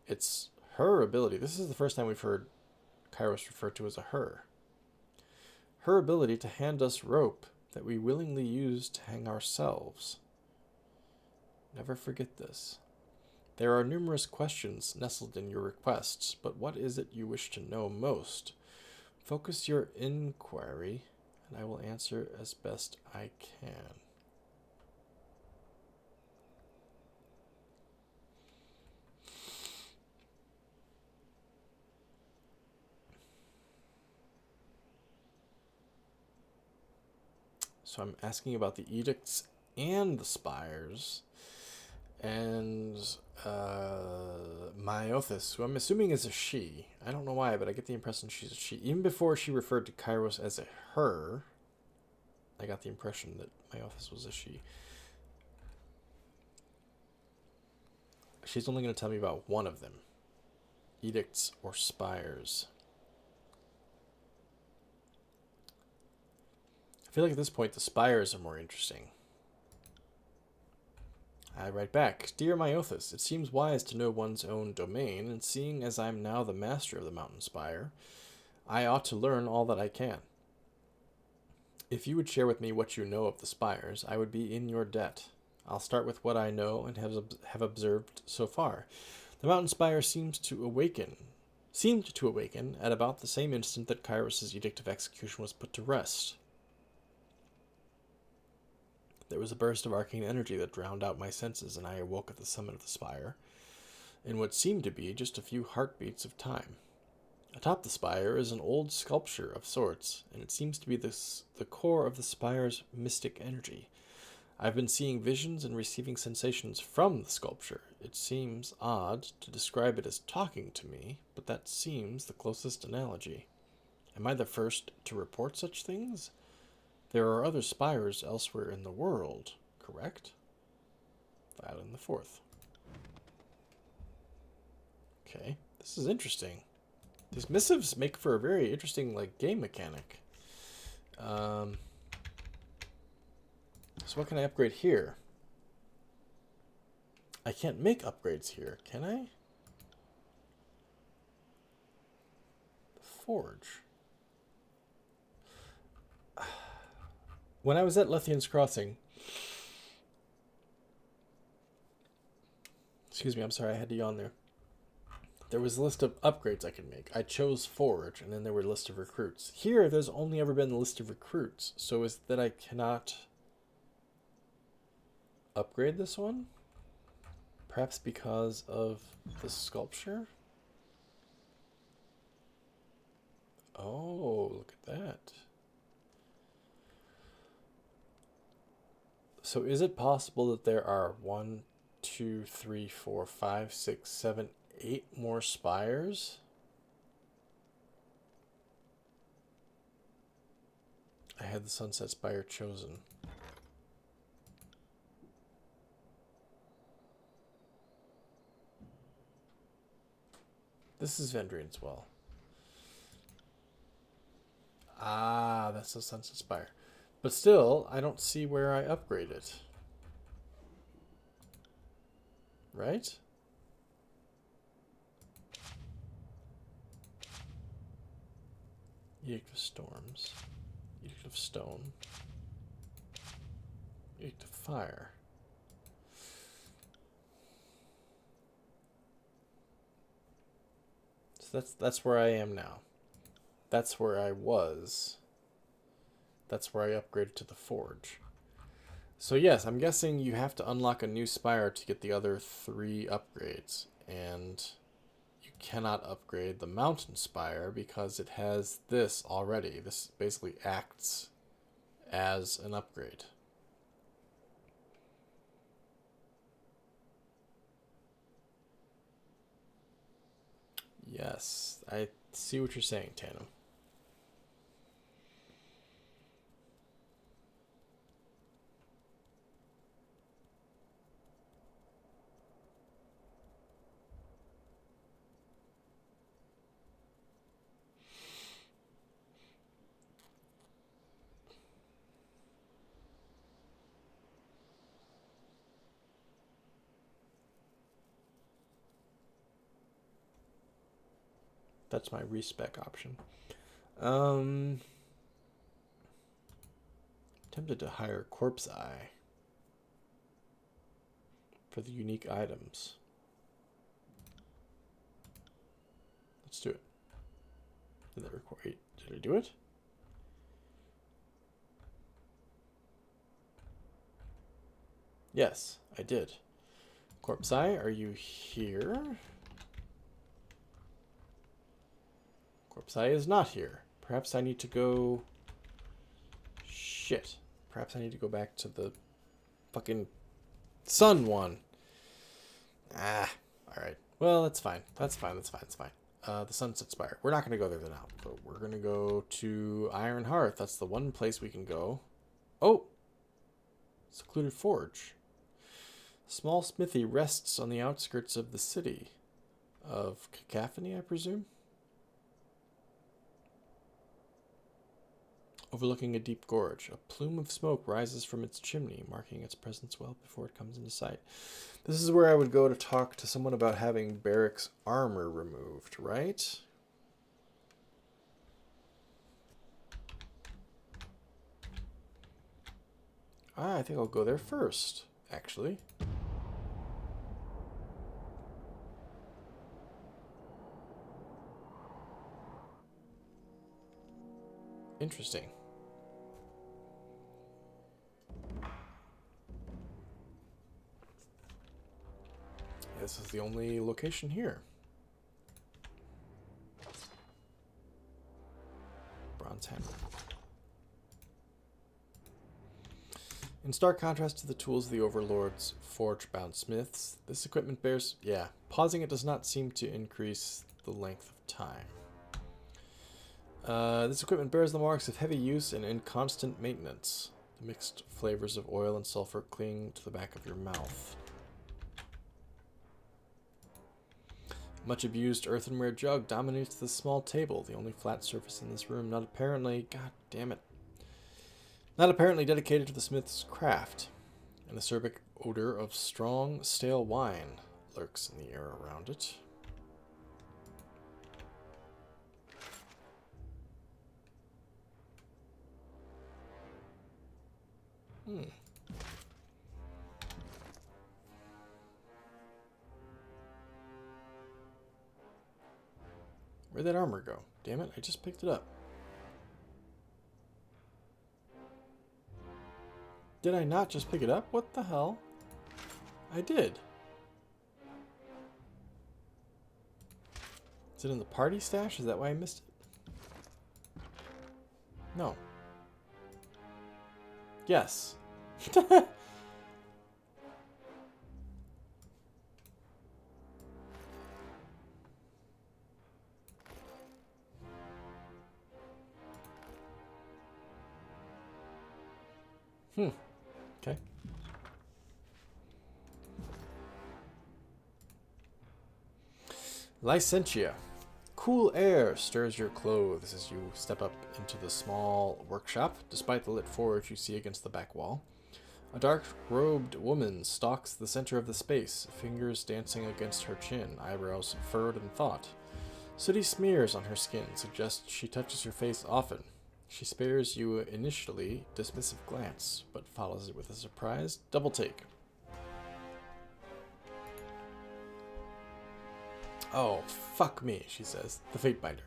It's her ability. This is the first time we've heard Kairos referred to as a her. Her ability to hand us rope that we willingly use to hang ourselves. Never forget this. There are numerous questions nestled in your requests, but what is it you wish to know most? Focus your inquiry, and I will answer as best I can. So I'm asking about the edicts and the spires, and Myothis, who I'm assuming is a she. I don't know why, but I get the impression she's a she. Even before she referred to Kairos as a her, I got the impression that Myothis was a she. She's only going to tell me about one of them. Edicts or spires. I feel like at this point the spires are more interesting. I write back, Dear Myothis, it seems wise to know one's own domain, and seeing as I'm now the master of the mountain spire, I ought to learn all that I can. If you would share with me what you know of the spires, I would be in your debt. I'll start with what I know and have observed so far. The mountain spire seemed to awaken at about the same instant that Kairos' edict of execution was put to rest. There was a burst of arcane energy that drowned out my senses, and I awoke at the summit of the spire, in what seemed to be just a few heartbeats of time. Atop the spire is an old sculpture of sorts, and it seems to be the core of the spire's mystic energy. I've been seeing visions and receiving sensations from the sculpture. It seems odd to describe it as talking to me, but that seems the closest analogy. Am I the first to report such things? There are other spires elsewhere in the world, correct? Filing the fourth. Okay, this is interesting. These missives make for a very interesting, game mechanic. So what can I upgrade here? I can't make upgrades here, can I? Forge. When I was at Lethian's Crossing... Excuse me, I'm sorry, I had to yawn there. There was a list of upgrades I could make. I chose Forge, and then there were a list of recruits. Here, there's only ever been a list of recruits. So is it that I cannot upgrade this one? Perhaps because of the sculpture? Oh, look at that. So is it possible that there are 1, 2, 3, 4, 5, 6, 7, 8 more spires? I had the Sunset Spire chosen. This is Vendrian's Well. Ah, that's the Sunset Spire. But still, I don't see where I upgrade it. Right? Edict of Storms. Edict of Stone. Edict of Fire. So that's where I am now. That's where I was. That's where I upgraded to the Forge. So yes, I'm guessing you have to unlock a new spire to get the other 3 upgrades. And you cannot upgrade the Mountain Spire because it has this already. This basically acts as an upgrade. Yes, I see what you're saying, Tandem. That's my respec option. Tempted to hire Corpse Eye for the unique items. Let's do it. Did that require? Did I do it? Yes, I did. Corpse Eye, are you here? Corpse Eye is not here. Perhaps I need to go... Shit. Perhaps I need to go back to the fucking sun one. Ah, alright. Well, that's fine. That's fine. The Sunset Spire. We're not going to go there now. But we're going to go to Iron Hearth. That's the one place we can go. Oh! Secluded Forge. Small smithy rests on the outskirts of the city. Of Cacophony, I presume? Overlooking a deep gorge, a plume of smoke rises from its chimney, marking its presence well before it comes into sight. This is where I would go to talk to someone about having Barrick's armor removed, right? Ah, I think I'll go there first, actually. Interesting. This is the only location here. Bronze hammer. In stark contrast to the tools of the Overlord's forge-bound smiths, this equipment bears... Yeah, pausing it does not seem to increase the length of time. This equipment bears the marks of heavy use and inconstant maintenance. The mixed flavors of oil and sulfur cling to the back of your mouth. Much abused earthenware jug dominates the small table, the only flat surface in this room not apparently... God damn it. Not apparently dedicated to the smith's craft. An acerbic odor of strong, stale wine lurks in the air around it. Where'd that armor go? Damn it, I just picked it up. Did I not just pick it up? What the hell? I did. Is it in the party stash? Is that why I missed it? No. Yes. Okay. Licentia. Cool air stirs your clothes as you step up into the small workshop. Despite the lit forge you see against the back wall, a dark-robed woman stalks the center of the space, fingers dancing against her chin, eyebrows furrowed in thought. Sooty smears on her skin suggest she touches her face often. She spares you initially dismissive glance, but follows it with a surprised double take. Oh, fuck me, she says. The Fate Binder.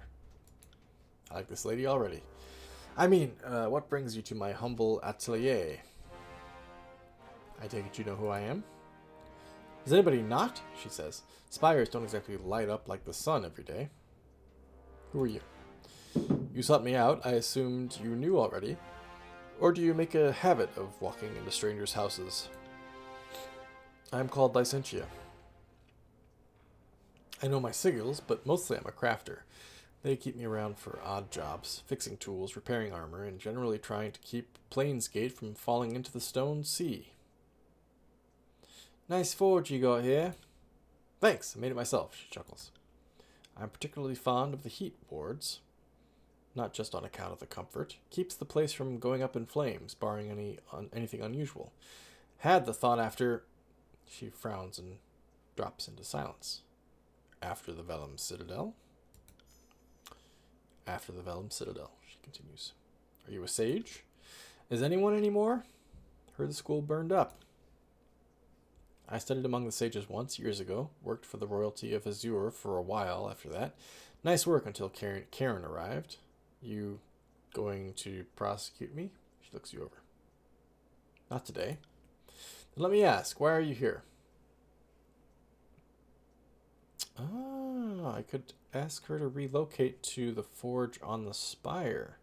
I like this lady already. I mean, what brings you to my humble atelier? I take it you know who I am? Does anybody not? She says. Spires don't exactly light up like the sun every day. Who are you? You sought me out. I assumed you knew already. Or do you make a habit of walking into strangers' houses? I'm called Licentia. I know my sigils, but mostly I'm a crafter. They keep me around for odd jobs, fixing tools, repairing armor, and generally trying to keep Plainsgate from falling into the stone sea. Nice forge you got here. Thanks, I made it myself, she chuckles. I'm particularly fond of the heat wards. Not just on account of the comfort. Keeps the place from going up in flames, barring anything unusual. Had the thought after... She frowns and drops into silence. After the Vellum Citadel? After the Vellum Citadel, she continues. Are you a sage? Is anyone anymore? Heard the school burned up. I studied among the sages once, years ago. Worked for the royalty of Azure for a while after that. Nice work until Karen arrived. You going to prosecute me? She looks you over. Not today. Then let me ask, why are you here? Ah, I could ask her to relocate to the forge on the Spire.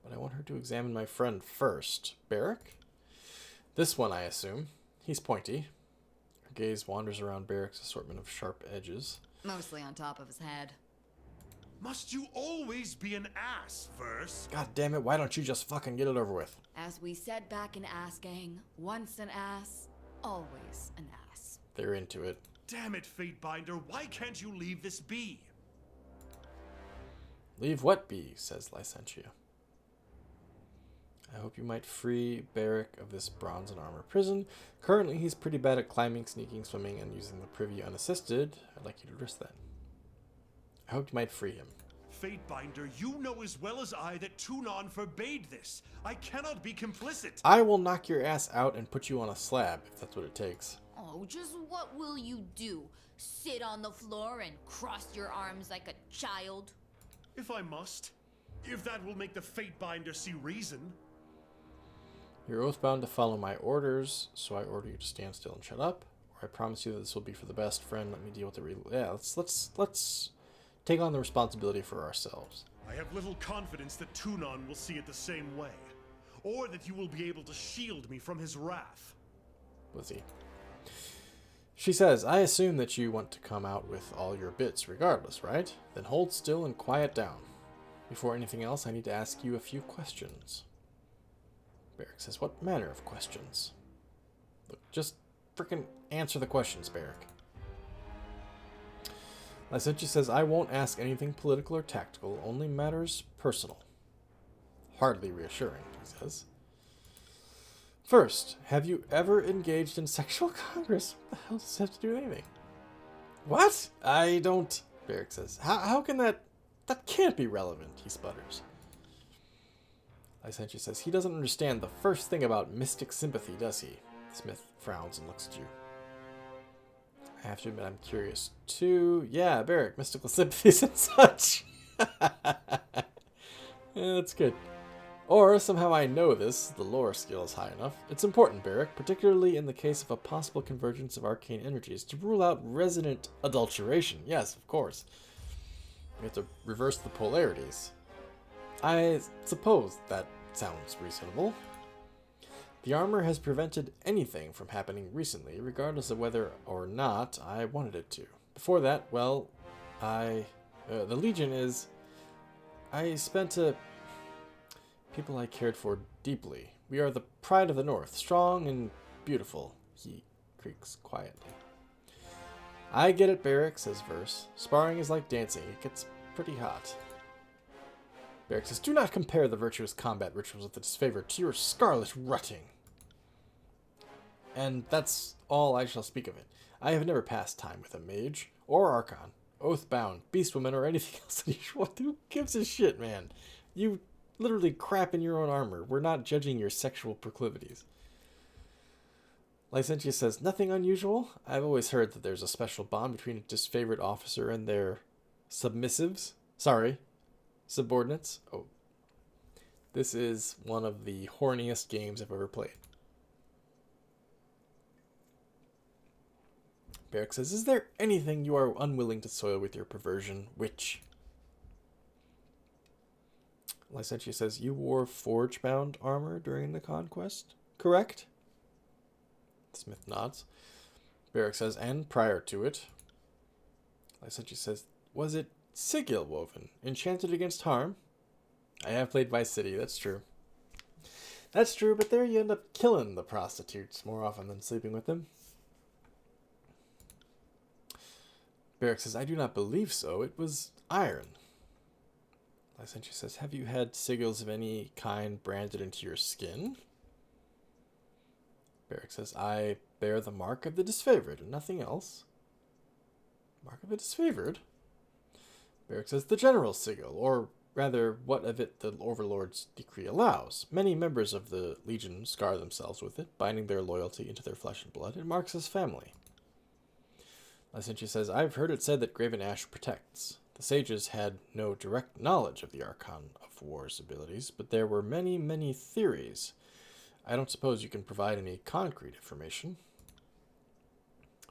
But I want her to examine my friend first. Barrick? This one, I assume. He's pointy. Her gaze wanders around Barrick's assortment of sharp edges. Mostly on top of his head. Must you always be an ass, Verse? God damn it, why don't you just fucking get it over with? As we said back in Ass Gang, once an ass, always an ass. They're into it. Damn it, Fatebinder, why can't you leave this be? Leave what be, says Licentia. I hope you might free Barrick of this bronze and armor prison. Currently, he's pretty bad at climbing, sneaking, swimming, and using the privy unassisted. I'd like you to risk that. I hope you might free him. Fatebinder, you know as well as I that Tunon forbade this. I cannot be complicit. I will knock your ass out and put you on a slab, if that's what it takes. Oh, just what will you do? Sit on the floor and cross your arms like a child? If I must. If that will make the Fatebinder see reason. You're oath bound to follow my orders, so I order you to stand still and shut up, Or I promise you that this will be for the best. Friend, let me deal with the yeah, let's take on the responsibility for ourselves. I have little confidence that Tunon will see it the same way, or that you will be able to shield me from his wrath. Lizzie. She says, I assume that you want to come out with all your bits regardless, right? Then hold still and quiet down. Before anything else, I need to ask you a few questions. Barrick says, what manner of questions? Look, just frickin' answer the questions, Barrick. Lysentia says, I won't ask anything political or tactical, only matters personal. Hardly reassuring, he says. First, have you ever engaged in sexual congress? What the hell does this have to do with anything? What? I don't... Barrick says, how can that... That can't be relevant, he sputters. Lysentia says, he doesn't understand the first thing about mystic sympathy, does he? Smith frowns and looks at you. I have to admit, I'm curious too. Yeah, Barrick, mystical sympathies and such. Yeah, that's good. Or, somehow I know this, the lore skill is high enough. It's important, Barrick, particularly in the case of a possible convergence of arcane energies, to rule out resonant adulteration. Yes, of course. We have to reverse the polarities. I suppose that sounds reasonable. The armor has prevented anything from happening recently, regardless of whether or not I wanted it to. Before that, well, the Legion is... I spent people I cared for deeply. We are the pride of the North, strong and beautiful, he creaks quietly. I get it, Barrick, says Verse. Sparring is like dancing. It gets pretty hot. Barrick says, do not compare the virtuous combat rituals of the disfavored to your scarlet rutting. And that's all I shall speak of it. I have never passed time with a mage, or archon, oathbound, beastwoman, or anything else unusual. Who gives a shit, man? You literally crap in your own armor. We're not judging your sexual proclivities. Lysentia says, nothing unusual. I've always heard that there's a special bond between a disfavored officer and their submissives. Sorry, subordinates. Oh. This is one of the horniest games I've ever played. Barrick says, is there anything you are unwilling to soil with your perversion, witch? Lysentia says, you wore forge-bound armor during the conquest, correct? Smith nods. Barrick says, and prior to it. Lysentia says, was it sigil woven, enchanted against harm? I have played Vice City, that's true. That's true, but there you end up killing the prostitutes more often than sleeping with them. Barrick says, I do not believe so. It was iron. Lysentia says, have you had sigils of any kind branded into your skin? Barrick says, I bear the mark of the disfavored and nothing else. Mark of the disfavored? Barrick says, the general sigil, or rather, what of it the Overlord's decree allows. Many members of the Legion scar themselves with it, binding their loyalty into their flesh and blood. It marks as family. Lysentia says, I've heard it said that Graven Ash protects. The sages had no direct knowledge of the Archon of War's abilities, but there were many, many theories. I don't suppose you can provide any concrete information.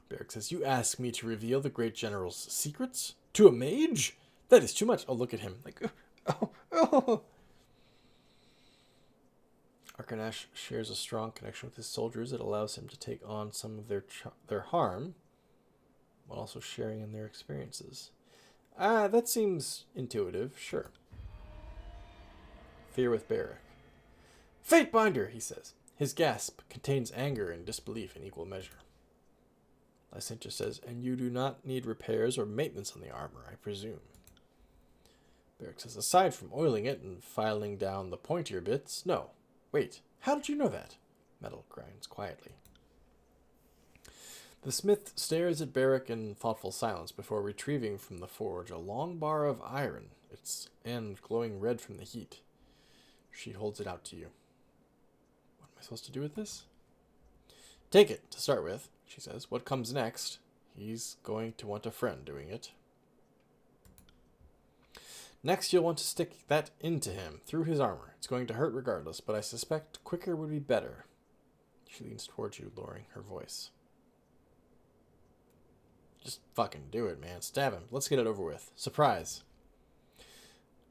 Barrick says, you ask me to reveal the great general's secrets? To a mage? That is too much. Oh, look at him. Like, oh. Arcane Ash shares a strong connection with his soldiers. It allows him to take on some of their harm, while also sharing in their experiences. That seems intuitive, sure. Fear with Barrick. Fatebinder, he says. His gasp contains anger and disbelief in equal measure. Lysentia says, and you do not need repairs or maintenance on the armor, I presume. Barrick says, aside from oiling it and filing down the pointier bits, no. Wait, how did you know that? Metal grinds quietly. The smith stares at Barrick in thoughtful silence before retrieving from the forge a long bar of iron, its end glowing red from the heat. She holds it out to you. What am I supposed to do with this? Take it, to start with, she says. What comes next? He's going to want a friend doing it. Next, you'll want to stick that into him, through his armor. It's going to hurt regardless, but I suspect quicker would be better. She leans towards you, lowering her voice. Just fucking do it, man. Stab him. Let's get it over with. Surprise.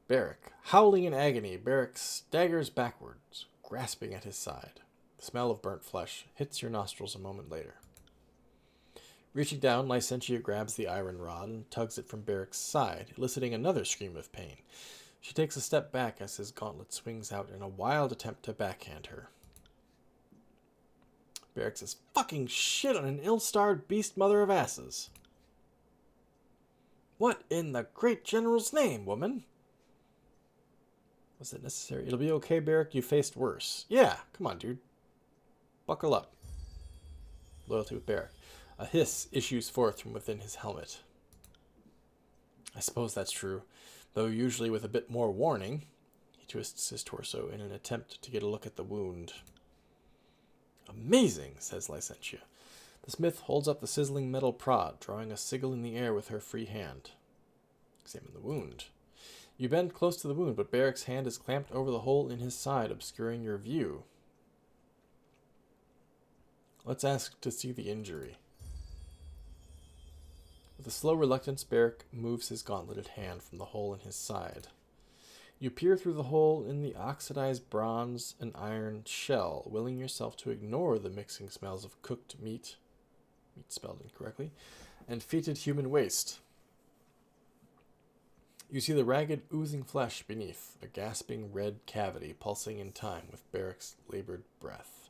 Barrick. Howling in agony, Barrick staggers backwards, grasping at his side. The smell of burnt flesh hits your nostrils a moment later. Reaching down, Licentia grabs the iron rod and tugs it from Barrick's side, eliciting another scream of pain. She takes a step back as his gauntlet swings out in a wild attempt to backhand her. Barrick says, "Fucking shit on an ill-starred beast mother of asses." "What in the great general's name, woman?" "Was it necessary?" "It'll be okay, Barrick. You faced worse." "Yeah, come on, dude. Buckle up." Loyalty with Barrick. A hiss issues forth from within his helmet. "I suppose that's true, though usually with a bit more warning." He twists his torso in an attempt to get a look at the wound. "Amazing," says Licentia. The smith holds up the sizzling metal prod, drawing a sigil in the air with her free hand. Examine the wound. You bend close to the wound, but Barrick's hand is clamped over the hole in his side, obscuring your view. Let's ask to see the injury. With a slow reluctance, Barrick moves his gauntleted hand from the hole in his side. You peer through the hole in the oxidized bronze and iron shell, willing yourself to ignore the mixing smells of cooked meat spelled incorrectly, and fetid human waste. You see the ragged, oozing flesh beneath, a gasping red cavity pulsing in time with Barrick's labored breath.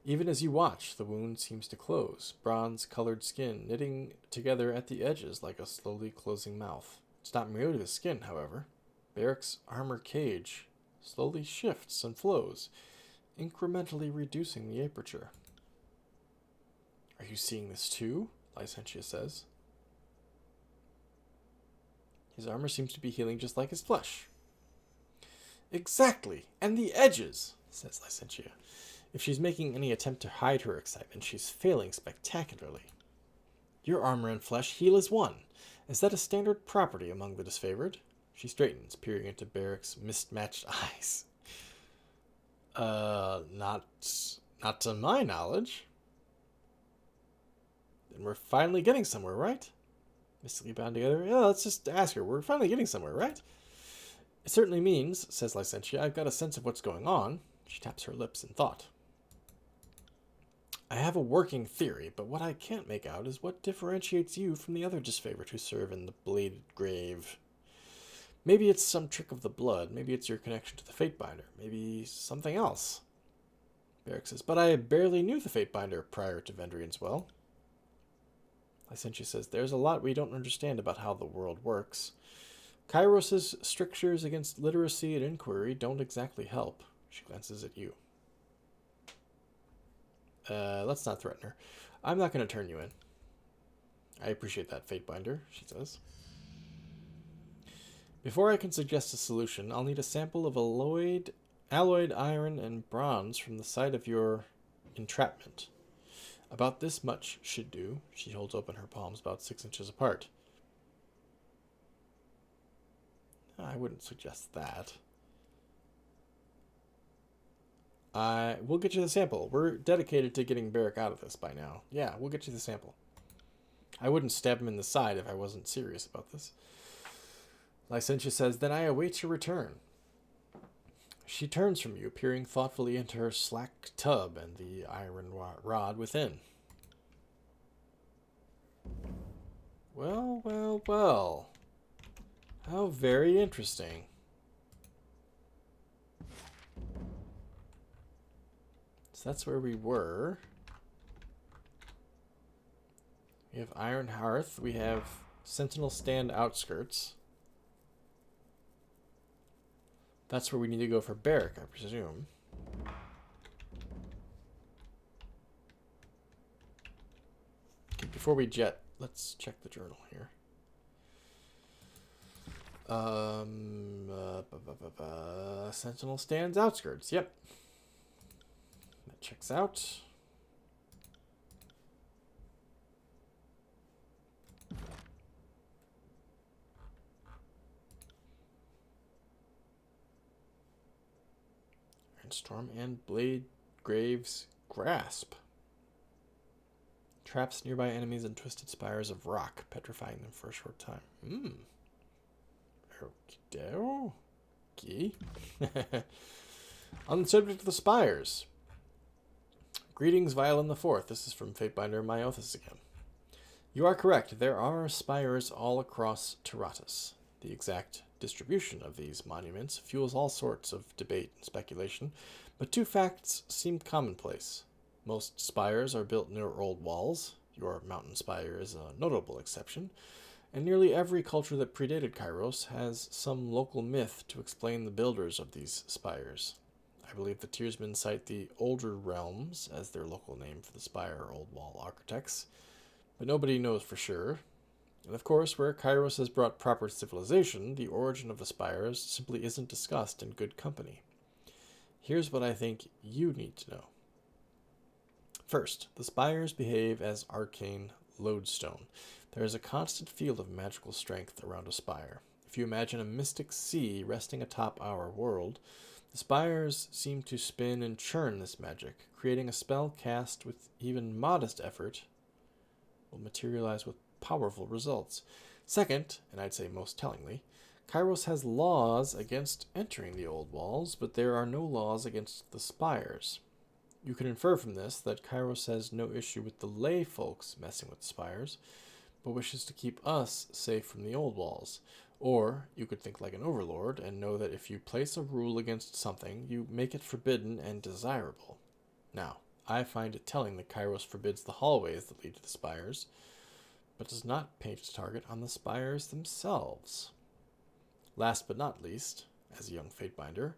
Even as you watch, the wound seems to close, bronze-colored skin knitting together at the edges like a slowly closing mouth. It's not merely the skin, however. Barrick's armor cage slowly shifts and flows, incrementally reducing the aperture. "Are you seeing this too?" Licentia says. His armor seems to be healing just like his flesh. "Exactly, and the edges," says Licentia. If she's making any attempt to hide her excitement, she's failing spectacularly. "Your armor and flesh heal as one. Is that a standard property among the disfavored?" She straightens, peering into Barrick's mismatched eyes. Not to my knowledge." "Then we're finally getting somewhere, right?" Mystically bound together. "Yeah, let's just ask her. We're finally getting somewhere, right?" "It certainly means," says Licentia, "I've got a sense of what's going on." She taps her lips in thought. "I have a working theory, but what I can't make out is what differentiates you from the other disfavored who serve in the bladed grave. Maybe it's some trick of the blood. Maybe it's your connection to the Fatebinder. Maybe something else." Barrick says, "But I barely knew the Fatebinder prior to Vendrian's Well." Licentia says, "There's a lot we don't understand about how the world works. Kairos' strictures against literacy and inquiry don't exactly help." She glances at you. Let's not threaten her. "I'm not going to turn you in." "I appreciate that, Fatebinder," she says. "Before I can suggest a solution, I'll need a sample of alloyed iron and bronze from the site of your entrapment. About this much should do." She holds open her palms about 6 inches apart. "I wouldn't suggest that." We'll get you the sample. We're dedicated to getting Barrick out of this by now. Yeah, we'll get you the sample. I wouldn't stab him in the side if I wasn't serious about this." Licentia says, "Then I await your return." She turns from you, peering thoughtfully into her slack tub and the iron rod within. "Well, well, well. How very interesting." So that's where we were. We have Iron Hearth. We have Sentinel Stand outskirts. That's where we need to go for Barrick, I presume. Okay, before we jet, let's check the journal here. Sentinel Stands outskirts. Yep. That checks out. Storm and Blade Graves Grasp. traps nearby enemies in twisted spires of rock, petrifying them for a short time. Okay. On the subject of the spires. Greetings, Violin the Fourth. This is from Fatebinder Myothis again. You are correct. There are spires all across Tyratus. The exact distribution of these monuments fuels all sorts of debate and speculation, but two facts seem commonplace. Most spires are built near old walls. Your mountain spire is a notable exception. And nearly every culture that predated Kairos has some local myth to explain the builders of these spires. I believe the Tearsmen cite the Older Realms as their local name for the spire or old wall architects, but nobody knows for sure. And of course, where Kairos has brought proper civilization, the origin of the spires simply isn't discussed in good company. Here's what I think you need to know. First, the spires behave as arcane lodestone. There is a constant field of magical strength around a spire. If you imagine a mystic sea resting atop our world, the spires seem to spin and churn this magic, creating a spell cast with even modest effort will materialize with powerful results. Second, and I'd say most tellingly, Kairos has laws against entering the old walls, but there are no laws against the spires. You can infer from this that Kairos has no issue with the lay folks messing with the spires, but wishes to keep us safe from the old walls. Or you could think like an overlord and know that if you place a rule against something, you make it forbidden and desirable. Now, I find it telling that Kairos forbids the hallways that lead to the spires, but does not paint its target on the spires themselves. Last but not least, as a young Fatebinder,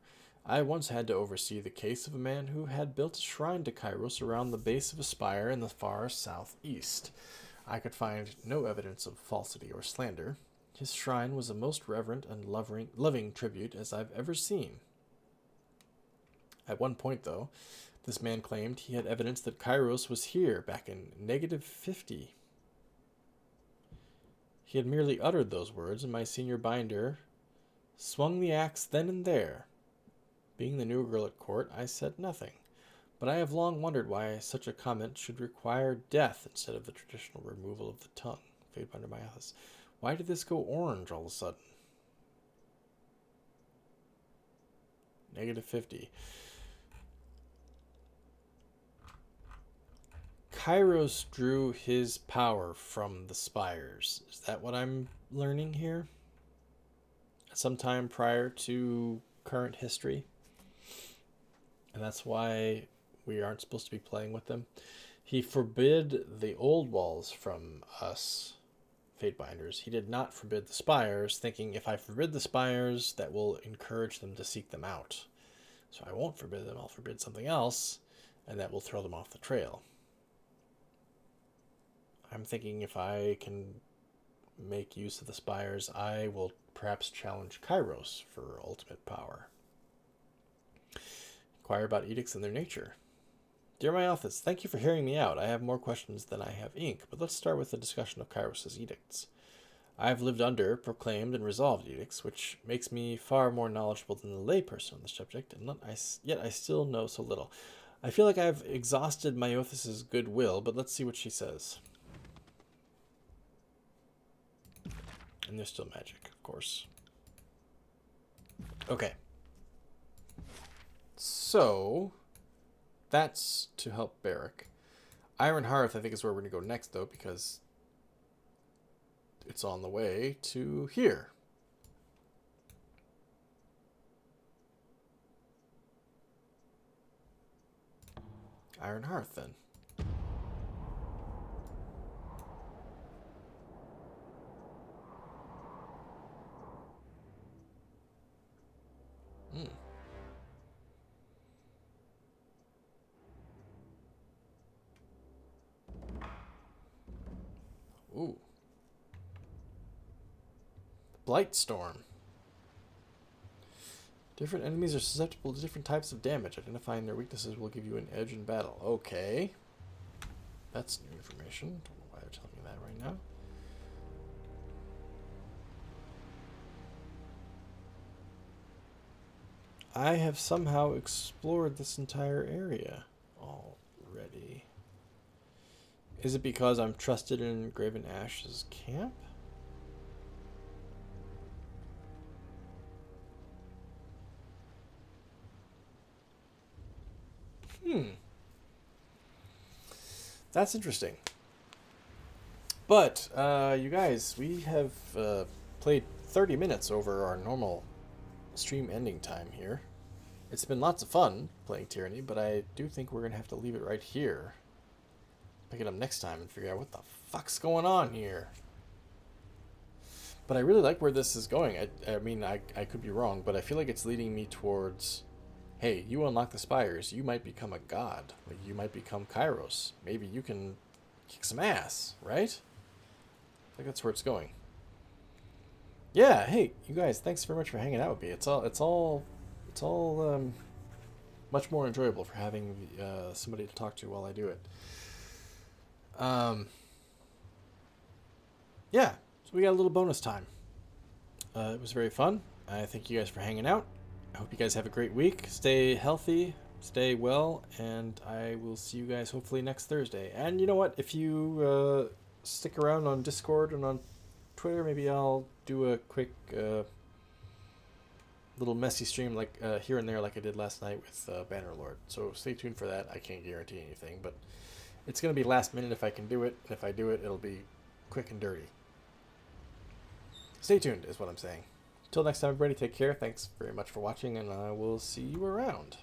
I once had to oversee the case of a man who had built a shrine to Kairos around the base of a spire in the far southeast. I could find no evidence of falsity or slander. His shrine was a most reverent and loving tribute as I've ever seen. At one point, though, this man claimed he had evidence that Kairos was here back in -50. He had merely uttered those words, and my senior binder swung the axe then and there. Being the new girl at court, I said nothing, but I have long wondered why such a comment should require death instead of the traditional removal of the tongue. Fatebinder Myothis. Why did this go orange all of a sudden? -50. Kairos drew his power from the spires. Is that what I'm learning here? Sometime prior to current history. And that's why we aren't supposed to be playing with them. He forbid the old walls from us, Fatebinders. He did not forbid the spires, thinking if I forbid the spires, that will encourage them to seek them out. So I won't forbid them, I'll forbid something else, and that will throw them off the trail. I'm thinking if I can make use of the spires, I will perhaps challenge Kairos for ultimate power. Inquire about edicts and their nature. Dear Myothis, thank you for hearing me out. I have more questions than I have ink, but let's start with the discussion of Kairos' edicts. I have lived under, proclaimed, and resolved edicts, which makes me far more knowledgeable than the layperson on the subject, and yet I still know so little. I feel like I've exhausted Myothis' goodwill, but let's see what she says. And there's still magic, of course. Okay. So, that's to help Barrack. Iron Hearth, I think, is where we're going to go next, though, because it's on the way to here. Iron Hearth, then. Ooh. Blightstorm. Different enemies are susceptible to different types of damage. Identifying their weaknesses will give you an edge in battle. Okay. That's new information. Don't know why they're telling me that right now. I have somehow explored this entire area already. Is it because I'm trusted in Graven Ash's camp? That's interesting. But, you guys, we have played 30 minutes over our normal stream ending time here. It's been lots of fun playing Tyranny, but I do think we're going to have to leave it right here. Pick it up next time and figure out what the fuck's going on here. But I really like where this is going. I mean, I could be wrong, but I feel like it's leading me towards, hey, you unlock the Spires, you might become a god. Like, you might become Kairos. Maybe you can kick some ass, right? I think that's where it's going. Yeah, hey, you guys, thanks very much for hanging out with me. It's all much more enjoyable for having somebody to talk to while I do it. Yeah, so we got a little bonus time. It was very fun. I thank you guys for hanging out. I hope you guys have a great week. Stay healthy, stay well, and I will see you guys hopefully next Thursday. And you know what? If you stick around on Discord and on Twitter, maybe I'll do a quick little messy stream like here and there like I did last night with Bannerlord. So stay tuned for that. I can't guarantee anything, but it's going to be last minute if I can do it. And if I do it, it'll be quick and dirty. Stay tuned is what I'm saying. Till next time, everybody, take care. Thanks very much for watching, and I will see you around.